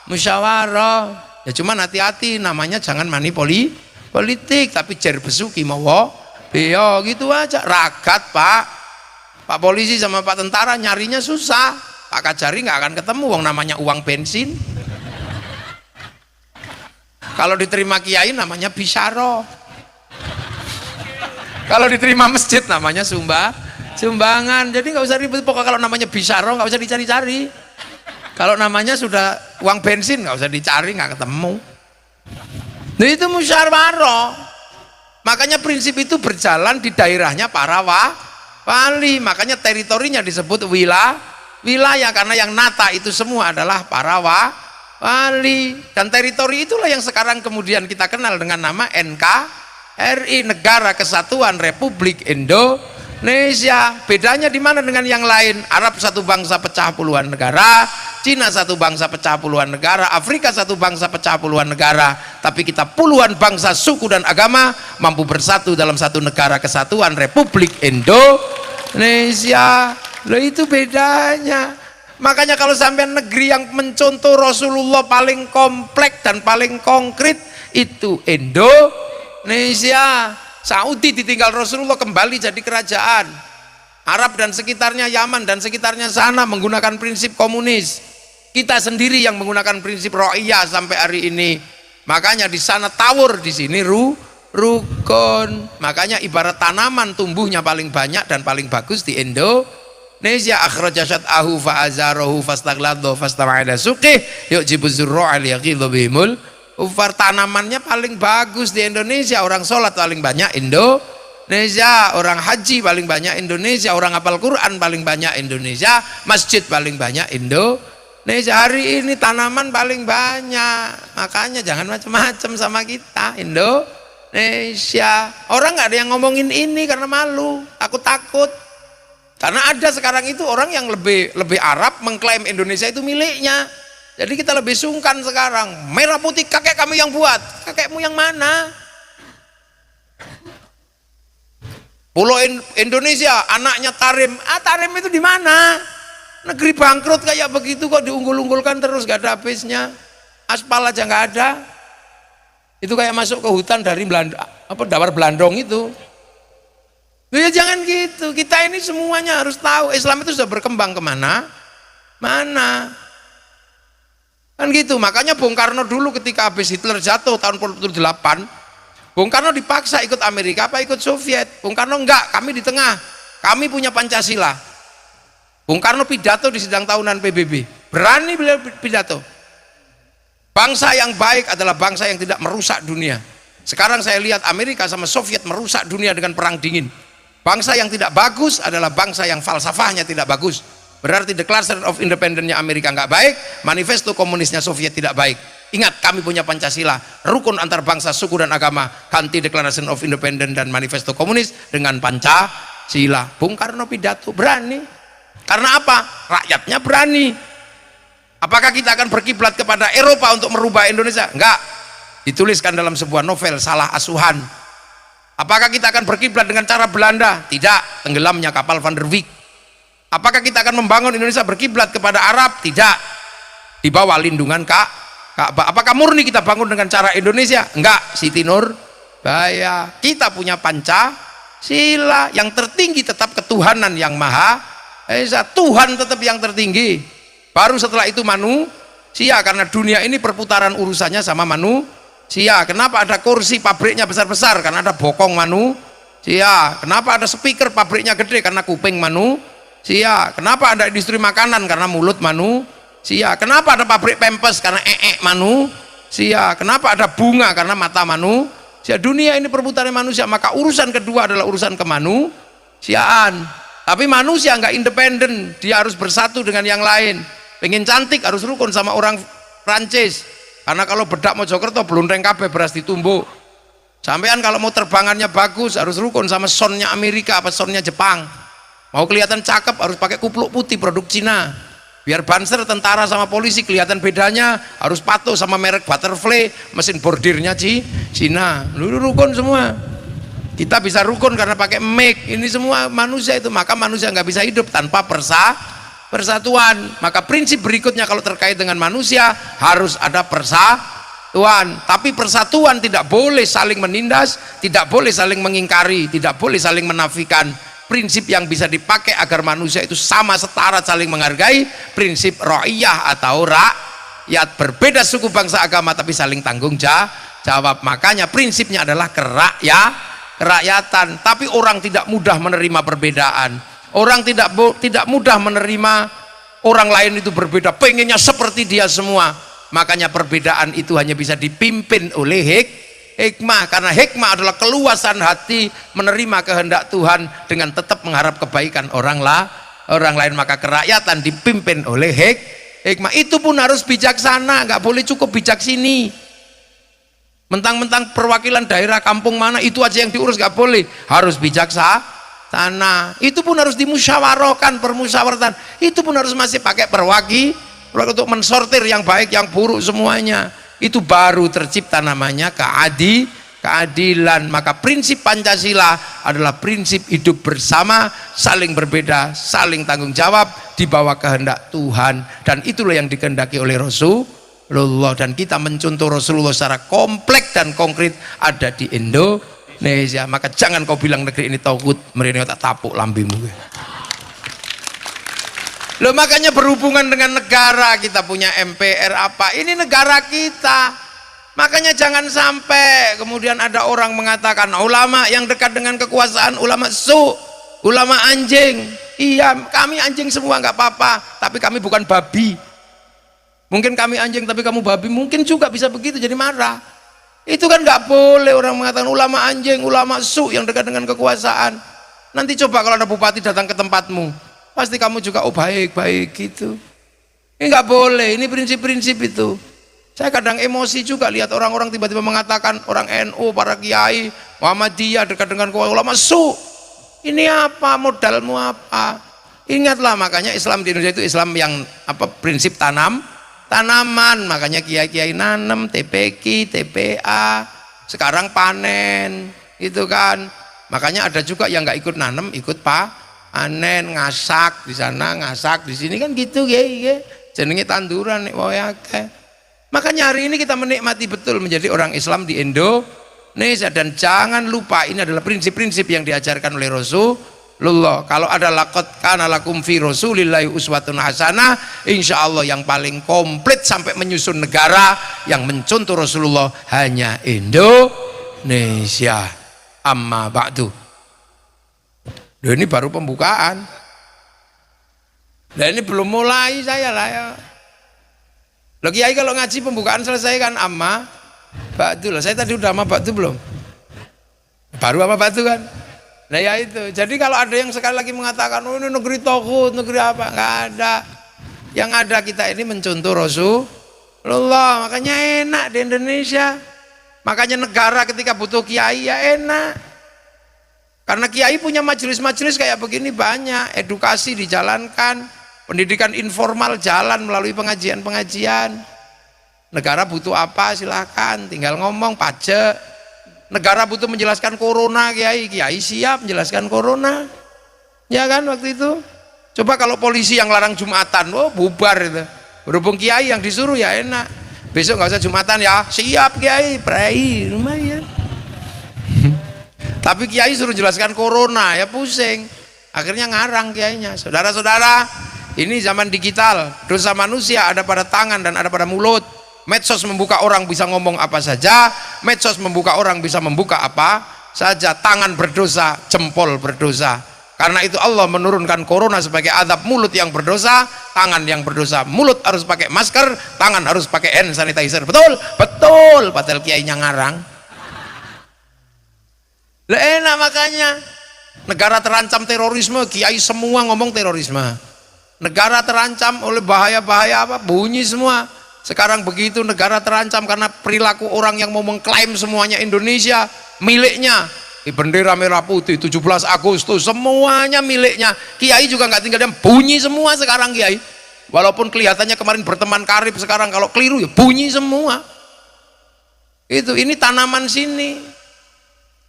musyawarah. Ya cuman hati-hati, namanya jangan politik, tapi jer besuki mawa beyo gitu aja. Ragat Pak polisi sama Pak tentara nyarinya susah. Pak Kajari nggak akan ketemu, wong namanya uang bensin. Kalau diterima kiai namanya bisyaro. Kalau diterima masjid namanya sumbangan. Jadi nggak usah ribet. Pokoknya kalau namanya bisyaro nggak usah dicari-cari. Kalau namanya sudah uang bensin nggak usah dicari, nggak ketemu. Nah itu musyawarah. Makanya prinsip itu berjalan di daerahnya para wali. Makanya teritorinya disebut wilayah, karena yang nata itu semua adalah para wali. Dan teritori itulah yang sekarang kemudian kita kenal dengan nama NKRI, Negara Kesatuan Republik Indonesia. Bedanya di mana dengan yang lain? Arab satu bangsa pecah puluhan negara, Cina satu bangsa pecah puluhan negara, Afrika satu bangsa pecah puluhan negara, tapi kita puluhan bangsa, suku dan agama mampu bersatu dalam satu negara kesatuan Republik Indonesia. Loh, itu bedanya. Makanya kalau sampai negeri yang mencontoh Rasulullah paling kompleks dan paling konkret itu Indonesia. Saudi ditinggal Rasulullah kembali jadi kerajaan. Arab dan sekitarnya, Yaman dan sekitarnya sana menggunakan prinsip komunis. Kita sendiri yang menggunakan prinsip ro'iyah sampai hari ini. Makanya di sana tawur, di sini rukun. Makanya ibarat tanaman tumbuhnya paling banyak dan paling bagus di Indonesia. Akhraja syat'ahu fa'azarahu fastagladhu fastama'ila suqih yu'jibu zurru'a liyaqidhu bihimul ufar. Tanamannya paling bagus di Indonesia. Orang sholat paling banyak Indonesia, orang haji paling banyak Indonesia, orang hafal Quran paling banyak Indonesia, masjid paling banyak Indonesia. Hari ini tanaman paling banyak. Makanya jangan macam-macam sama kita Indonesia. Orang nggak ada yang ngomongin ini karena malu, takut. Karena ada sekarang itu orang yang lebih Arab mengklaim Indonesia itu miliknya. Jadi kita lebih sungkan sekarang. Merah putih kakek kami yang buat. Kakekmu yang mana? Pulau Indonesia anaknya Tarim. Tarim itu di mana? Negeri bangkrut kayak begitu kok diunggul-unggulkan terus, gak ada habisnya. Aspal aja gak ada. Itu kayak masuk ke hutan dari Belanda, Dawar Blandong itu. Ya jangan gitu. Kita ini semuanya harus tahu Islam itu sudah berkembang kemana? Mana? Kan gitu. Makanya Bung Karno dulu ketika habis Hitler jatuh tahun 48, Bung Karno dipaksa ikut Amerika apa ikut Soviet. Bung Karno enggak, kami di tengah. Kami punya Pancasila. Bung Karno pidato di sidang tahunan PBB, berani beliau pidato. Bangsa yang baik adalah bangsa yang tidak merusak dunia. Sekarang saya lihat Amerika sama Soviet merusak dunia dengan perang dingin. Bangsa yang tidak bagus adalah bangsa yang falsafahnya tidak bagus. Berarti Declaration of Independence-nya Amerika nggak baik, manifesto komunisnya Soviet tidak baik. Ingat, kami punya Pancasila, rukun antar bangsa, suku dan agama. Ganti Declaration of Independence dan manifesto komunis dengan Pancasila. Bung Karno pidato, berani. Karena apa? Rakyatnya berani. Apakah kita akan berkiblat kepada Eropa untuk merubah Indonesia? Enggak. Dituliskan dalam sebuah novel, Salah Asuhan. Apakah kita akan berkiblat dengan cara Belanda? Tidak. Tenggelamnya kapal Van der Wijk. Apakah kita akan membangun Indonesia berkiblat kepada Arab? Tidak. Di bawah lindungan Ka'bah. Apakah murni kita bangun dengan cara Indonesia? Enggak. Siti Nurbaya. Kita punya Pancasila. Yang tertinggi tetap ketuhanan yang maha Esa, Tuhan tetap yang tertinggi. Baru setelah itu manusia, karena dunia ini perputaran urusannya sama manusia. Kenapa ada kursi pabriknya besar-besar? Karena ada bokong manusia. Kenapa ada speaker pabriknya gede? Karena kuping manusia. Kenapa ada industri makanan? Karena mulut manusia. Kenapa ada pabrik pempes? Karena manusia. Kenapa ada bunga? Karena mata manusia. Dunia ini perputaran manusia. Maka urusan kedua adalah urusan kemanusiaan. Tapi manusia nggak independen, dia harus bersatu dengan yang lain. Pengen cantik harus rukun sama orang Prancis. Karena kalau bedak Mojokerto blundreng kabeh beras ditumbuk. Sampean kalau mau terbangannya bagus harus rukun sama sonnya Amerika apa sonnya Jepang. Mau kelihatan cakep harus pakai kupluk putih produk Cina. Biar banser tentara sama polisi kelihatan bedanya harus patuh sama merek Butterfly, mesin bordirnya Cina. Lu rukun semua. Kita bisa rukun karena pakai make. Ini semua manusia itu. Maka manusia nggak bisa hidup tanpa persatuan. Maka prinsip berikutnya kalau terkait dengan manusia harus ada persatuan. Tapi persatuan tidak boleh saling menindas, tidak boleh saling mengingkari, tidak boleh saling menafikan. Prinsip yang bisa dipakai agar manusia itu sama setara saling menghargai, prinsip ro'iyah atau rakyat. Berbeda suku bangsa agama tapi saling tanggung jawab. Makanya prinsipnya adalah kerakyatan. Tapi orang tidak mudah menerima perbedaan. Orang tidak mudah menerima orang lain itu berbeda, pengennya seperti dia semua. Makanya perbedaan itu hanya bisa dipimpin oleh hikmah, karena hikmah adalah keluasan hati menerima kehendak Tuhan dengan tetap mengharap kebaikan orang lain. Maka kerakyatan dipimpin oleh hikmah. Itu pun harus bijaksana, nggak boleh cukup bijak sini. Mentang-mentang perwakilan daerah kampung mana itu aja yang diurus, nggak boleh, harus bijaksana. Itu pun harus dimusyawarahkan, permusyawaratan. Itu pun harus masih pakai perwakilan untuk mensortir yang baik yang buruk semuanya. Itu baru tercipta namanya keadilan. Maka prinsip Pancasila adalah prinsip hidup bersama, saling berbeda, saling tanggung jawab di bawah kehendak Tuhan. Dan itulah yang dikehendaki oleh Rasulullah, dan kita mencontoh Rasulullah secara kompleks dan konkret ada di Indonesia. Maka jangan kau bilang negeri ini tauhid, mereka tak tapuk lambimu. Loh, makanya berhubungan dengan negara, kita punya MPR apa, ini negara kita. Makanya jangan sampai kemudian ada orang mengatakan ulama yang dekat dengan kekuasaan ulama ulama anjing. Iya, kami anjing semua nggak apa-apa, tapi kami bukan babi. Mungkin kami anjing tapi kamu babi, mungkin juga bisa begitu, jadi marah. Itu kan nggak boleh orang mengatakan ulama anjing, ulama yang dekat dengan kekuasaan. Nanti coba kalau ada bupati datang ke tempatmu, pasti kamu juga oh baik-baik gitu. Ini nggak boleh, ini prinsip-prinsip itu. Saya kadang emosi juga lihat orang-orang tiba-tiba mengatakan orang NU, para kiai, Muhammadiyah dekat dengan ulama Ini apa, modalmu apa? Ingatlah, makanya Islam di Indonesia itu Islam yang apa, prinsip tanaman. Makanya kiai-kiai nanam, TPQ, TPA, sekarang panen, itu kan. Makanya ada juga yang nggak ikut nanam, ikut panen, ngasak di sana, ngasak di sini kan gitu, ya. Jenenge tanduran nek wae akeh. Makanya hari ini kita menikmati betul menjadi orang Islam di Indonesia, dan jangan lupa ini adalah prinsip-prinsip yang diajarkan oleh Rasulullah. Kalau ada laqad kana lakum fi rasulillahi uswatun hasanah, insyaallah yang paling komplit sampai menyusun negara yang mencontoh Rasulullah hanya Indonesia. Amma ba'du. Loh, ini baru pembukaan. Nah, ini belum mulai saya lah ya. Loh, kiai kalau ngaji pembukaan selesai kan amma ba'du lah. Saya tadi udah amma ba'du belum? Baru amma ba'du kan? Nah ya itu. Jadi kalau ada yang sekali lagi mengatakan oh ini negeri tauhid, negeri apa? Enggak ada. Yang ada kita ini mencontoh Rasulullah. Makanya enak di Indonesia. Makanya negara ketika butuh kiai ya enak. Karena kiai punya majelis-majelis kayak begini banyak, edukasi dijalankan, pendidikan informal jalan melalui pengajian-pengajian. Negara butuh apa silahkan, tinggal ngomong pajak. Negara butuh menjelaskan corona, kiai siap menjelaskan corona. Ya kan waktu itu. Coba kalau polisi yang larang Jumatan, oh bubar itu. Berhubung kiai yang disuruh ya enak. Besok nggak usah Jumatan ya, siap kiai, pray, lumayan. Tapi kiai suruh jelaskan corona ya pusing, akhirnya ngarang kiainya. Saudara-saudara, ini zaman digital, dosa manusia ada pada tangan dan ada pada mulut. Medsos membuka orang bisa ngomong apa saja, medsos membuka orang bisa membuka apa saja. Tangan berdosa, jempol berdosa. Karena itu Allah menurunkan corona sebagai azab mulut yang berdosa, tangan yang berdosa. Mulut harus pakai masker, tangan harus pakai hand sanitizer. Betul? Betul. Padahal kiainya ngarang. Lah enak, makanya negara terancam terorisme, kiai semua ngomong terorisme. Negara terancam oleh bahaya-bahaya apa, bunyi semua. Sekarang begitu negara terancam karena perilaku orang yang mau mengklaim semuanya Indonesia miliknya. Bendera merah putih 17 Agustus semuanya miliknya. Kiai juga nggak tinggal diam, bunyi semua sekarang kiai. Walaupun kelihatannya kemarin berteman karib, sekarang kalau keliru ya bunyi semua. Ini tanaman sini.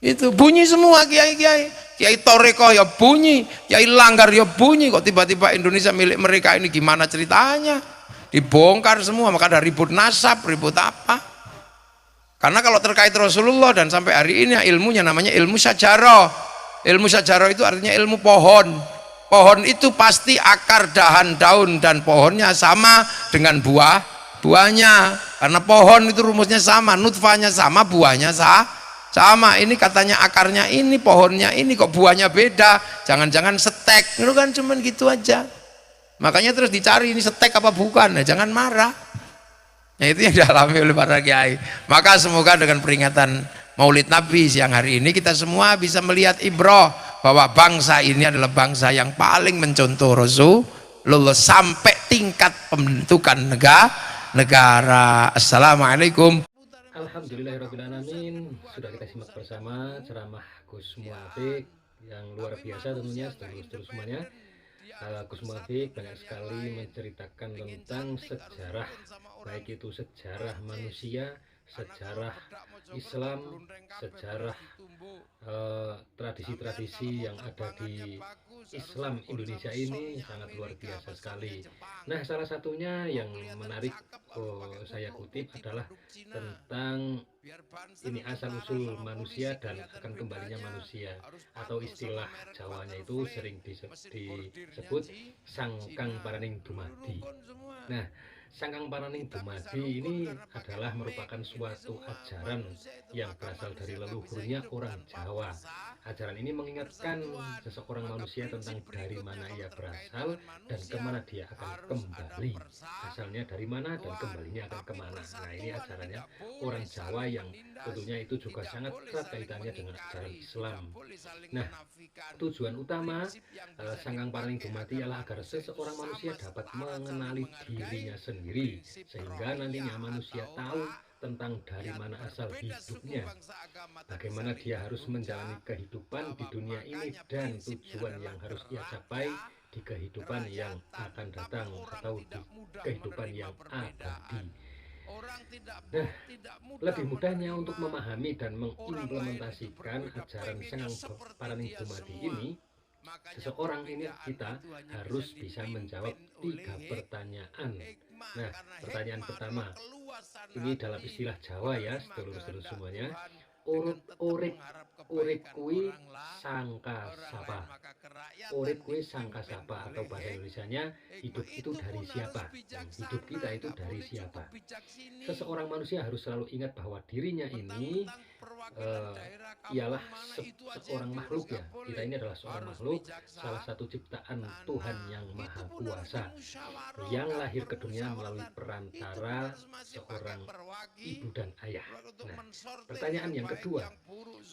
Itu bunyi semua kiai-kiai. Kiai Toreko ya bunyi, kiai langgar ya bunyi. Kok tiba-tiba Indonesia milik mereka, ini gimana ceritanya? Dibongkar semua, maka ada ribut nasab, ribut apa? Karena kalau terkait Rasulullah dan sampai hari ini ilmunya namanya ilmu syajarah. Ilmu syajarah itu artinya ilmu pohon. Pohon itu pasti akar, dahan, daun dan pohonnya sama dengan buahnya. Karena pohon itu rumusnya sama, nutfahnya sama, buahnya sama. Ini katanya akarnya ini, pohonnya ini, kok buahnya beda. Jangan-jangan setek, itu kan cuman gitu aja. Makanya terus dicari ini setek apa bukan, nah, jangan marah. Nah, itu yang dialami oleh para kiai. Maka semoga dengan peringatan Maulid Nabi siang hari ini kita semua bisa melihat ibrah bahwa bangsa ini adalah bangsa yang paling mencontoh Rasulullah sampai tingkat pembentukan negara. Assalamualaikum. Alhamdulillahirrahmanirrahim. Sudah kita simak bersama ceramah Gus Muafiq yang luar biasa tentunya, sedulur-sedulur semuanya. Gus Muafiq banyak sekali menceritakan tentang sejarah, baik itu sejarah manusia, sejarah Islam, sejarah tradisi-tradisi yang ada di Islam Indonesia ini sangat luar biasa sekali. Nah, salah satunya yang menarik saya kutip adalah tentang ini asal-usul manusia dan akan kembalinya manusia, atau istilah Jawanya itu sering disebut sangkang paraning dumadi. Nah, sangkang paraning dumadi ini adalah merupakan suatu ajaran yang berasal dari leluhurnya orang Jawa. Ajaran ini mengingatkan seseorang manusia tentang dari mana ia berasal dan kemana dia akan kembali. Asalnya dari mana dan kembalinya akan kemana. Nah, ini ajarannya orang Jawa yang tentunya itu juga sangat erat kaitannya dengan ajaran Islam. Nah, tujuan utama sangkang paraning dumadi ialah agar seseorang manusia dapat mengenali dirinya sendiri, sehingga nantinya manusia tahu tentang dari mana asal hidupnya, bagaimana dia harus menjalani kehidupan di dunia ini, dan tujuan yang harus ia capai di kehidupan yang akan datang atau di kehidupan yang abadi. Nah, lebih mudahnya untuk memahami dan mengimplementasikan ajaran sangkang paraning dumadi ini, seseorang ini kita harus bisa menjawab 3 pertanyaan. Nah, pertanyaan pertama, ini dalam istilah Jawa ya, sedulur-sedulur semuanya. Urip kui sangka sapa. Urip kui sangka sapa, atau bahasa Indonesianya hidup itu dari siapa? Hidup kita itu dari siapa? Seseorang manusia harus selalu ingat bahwa dirinya ini ialah seorang makhluk ya. Kita ini adalah seorang makhluk, salah satu ciptaan Tuhan yang Maha Kuasa, yang lahir ke dunia melalui perantara seorang ibu dan ayah. Nah, pertanyaan yang kedua,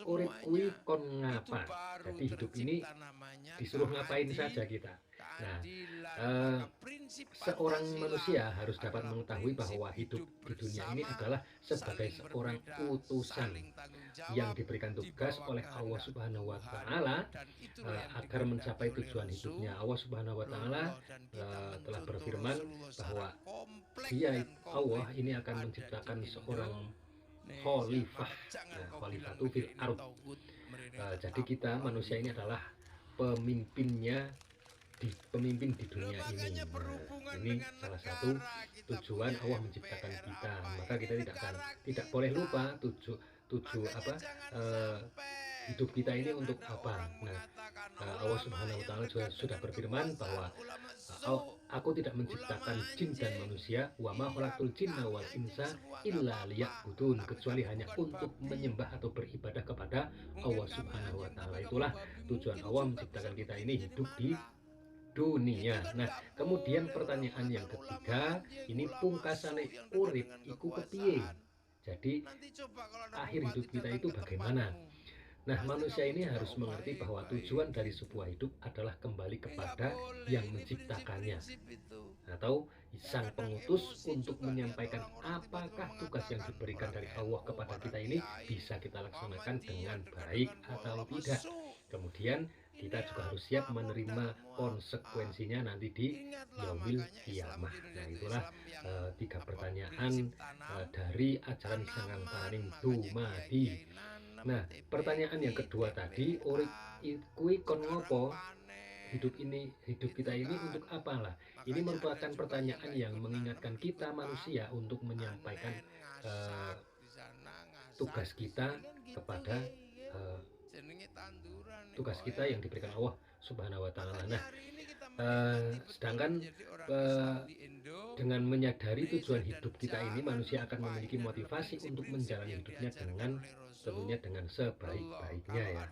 urip kui kon ngapa? Jadi hidup ini disuruh ngapain saja kita. Nah, seorang manusia harus dapat mengetahui bahwa hidup di dunia ini adalah sebagai seorang utusan yang diberikan tugas oleh Allah Subhanahu wa Ta'ala agar mencapai tujuan hidupnya. Allah Subhanahu wa Ta'ala telah berfirman bahwa Dia, Allah ini akan menciptakan seorang khalifah. Nah, khalifah itu fil ardh. Jadi kita manusia ini adalah pemimpin di dunia ini. Nah, ini salah satu tujuan Allah menciptakan kita. Maka kita tidak boleh lupa hidup kita ini untuk apa. Nah, Allah Subhanahu wa Ta'ala sudah berfirman bahwa aku tidak menciptakan jin dan manusia, wa ma khalaqtul jinna wal insa illa liya'budun, kecuali hanya untuk menyembah atau beribadah kepada Allah Subhanahu wa Ta'ala. Itulah tujuan Allah menciptakan kita ini hidup di dunia. Nah, kemudian pertanyaan yang ketiga, ini pungkasane urip iku kepiye? Jadi akhir hidup kita itu bagaimana? Nah, manusia ini harus mengerti bahwa tujuan dari sebuah hidup adalah kembali kepada yang menciptakannya, atau sang pengutus, untuk menyampaikan apakah tugas yang diberikan dari Allah kepada kita ini bisa kita laksanakan dengan baik atau tidak. Kemudian kita juga harus siap menerima konsekuensinya nanti di yaumil kiamah. Nah, itulah 3 pertanyaan dari ajaran sangkang paraning dumadi. Nah, pertanyaan yang kedua tadi, urip kuwi kon ngopo? Hidup kita ini untuk apalah? Ini merupakan pertanyaan yang mengingatkan kita manusia untuk menyampaikan tugas kita kepada tugas kita yang diberikan Allah Subhanahu wa Ta'ala. Nah, sedangkan dengan menyadari tujuan hidup kita ini, manusia akan memiliki motivasi untuk menjalani hidupnya tentunya dengan sebaik-baiknya ya.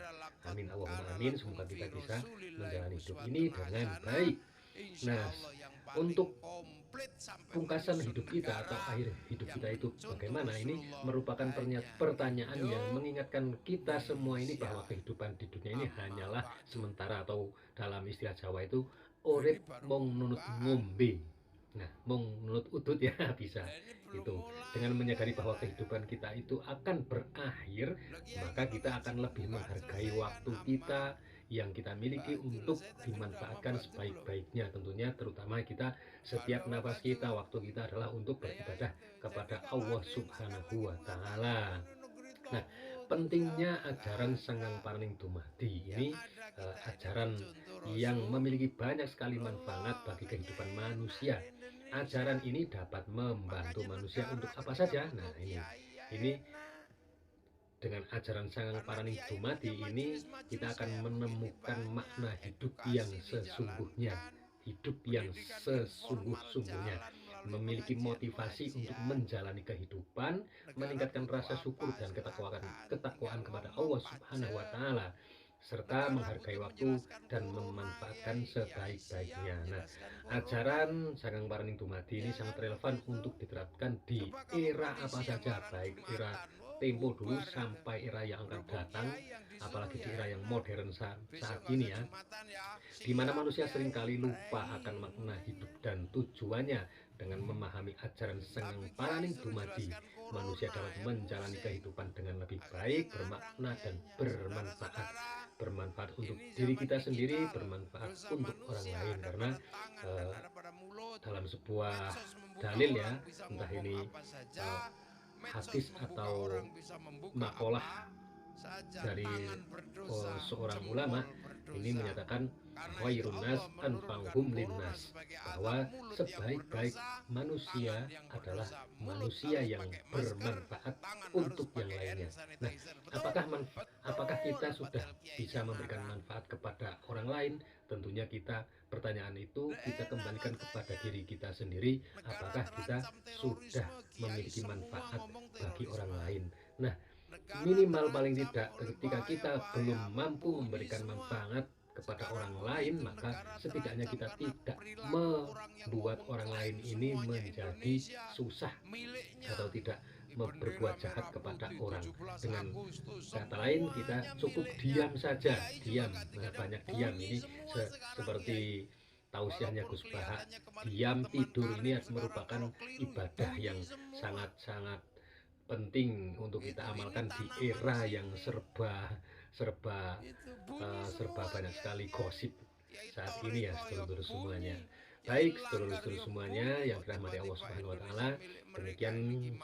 Amin Allahumma amin. Semoga kita bisa menjalani hidup ini dengan baik. Nah, Untuk pungkasan hidup kita atau akhir hidup kita itu bagaimana, ini merupakan pertanyaan yang mengingatkan kita semua ini bahwa kehidupan di dunia ini hanyalah sementara, atau dalam istilah Jawa itu urip mung nunut ngombe. Nah, mung nunut udut ya bisa itu. Dengan menyadari bahwa kehidupan kita itu akan berakhir, maka kita akan lebih menghargai waktu kita yang kita miliki untuk dimanfaatkan sebaik-baiknya. Tentunya terutama kita, setiap nafas kita, waktu kita adalah untuk beribadah kepada Allah Subhanahu wa Ta'ala. Nah, pentingnya ajaran Sanggang Paraning Dumadi ini ajaran yang memiliki banyak sekali manfaat bagi kehidupan manusia. Ajaran ini dapat membantu manusia untuk apa saja. Nah, ini dengan ajaran Sanggang Paraning Dumadi ini kita akan menemukan makna hidup yang sesungguhnya. Hidup yang sesungguh-sungguhnya, memiliki motivasi untuk menjalani kehidupan, meningkatkan rasa syukur dan ketakwaan kepada Allah Subhanahu wa Ta'ala, serta menghargai waktu dan memanfaatkan sebaik-baiknya. Nah, ajaran Sanggang Paraning Dumadi ini sangat relevan untuk diterapkan di era apa saja, baik era tempo dulu sampai era yang akan datang, apalagi di era yang modern saat ini ya, di mana manusia seringkali lupa akan makna hidup dan tujuannya. Dengan memahami ajaran Sanggang Paraning Dumadi, manusia dapat menjalani kehidupan dengan lebih baik, bermakna dan bermanfaat untuk diri kita sendiri, bermanfaat untuk orang lain. Karena dalam sebuah dalil ya, entah ini hadis atau makalah dari seorang ulama, ini menyatakan khairun nas anfa'uhum linnas, bahwa sebaik-baik manusia adalah manusia yang bermanfaat untuk yang lainnya. Nah, apakah kita sudah bisa memberikan manfaat kepada orang lain? Tentunya pertanyaan itu kita kembalikan kepada diri kita sendiri. Apakah kita sudah memiliki manfaat bagi orang lain? Nah, minimal paling tidak ketika kita belum mampu memberikan manfaat kepada orang lain, maka setidaknya kita tidak membuat orang lain ini menjadi susah atau tidak berbuat jahat kepada orang. Dengan kata lain, kita cukup diam saja, banyak diam. Ini seperti tausiahnya Gus Bahak, diam tidur ini merupakan ibadah yang sangat-sangat penting untuk kita amalkan di era yang serba banyak sekali gosip saat ini ya, sedulur semuanya. Baik, sedulur semuanya yang dirahmati Allah Subhanahu wa Ta'ala, demikian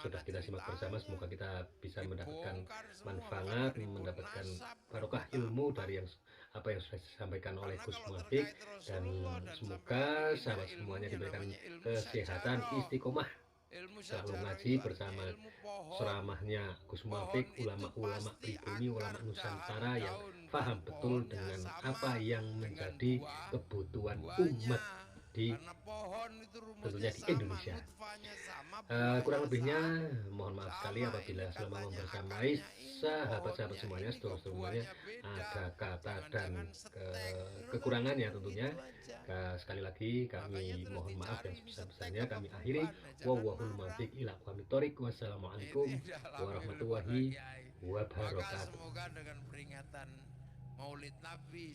sudah kita simak bersama. Semoga kita bisa mendapatkan manfaat, mendapatkan barokah ilmu dari apa yang sudah disampaikan oleh Gus Muafik, dan semoga sahabat semuanya diberikan kesehatan, istiqomah, selalu ngaji bersama ceramahnya Gus Muafik, ulama-ulama pribumi, ulama Nusantara yang paham betul dengan apa yang menjadi kebutuhan umat tentunya di Indonesia. Kurang lebihnya mohon maaf sekali apabila selama membersamai sahabat-sahabat semuanya, semuanya ada kata dan kekurangannya tentunya. Sekali lagi kami mohon maaf yang sebesar-besarnya. Kami akhiri, wallahul muwaffiq ila aqwamit thoriq. Wassalamualaikum warahmatullahi wabarakatuh. Semoga dengan peringatan Maulid Nabi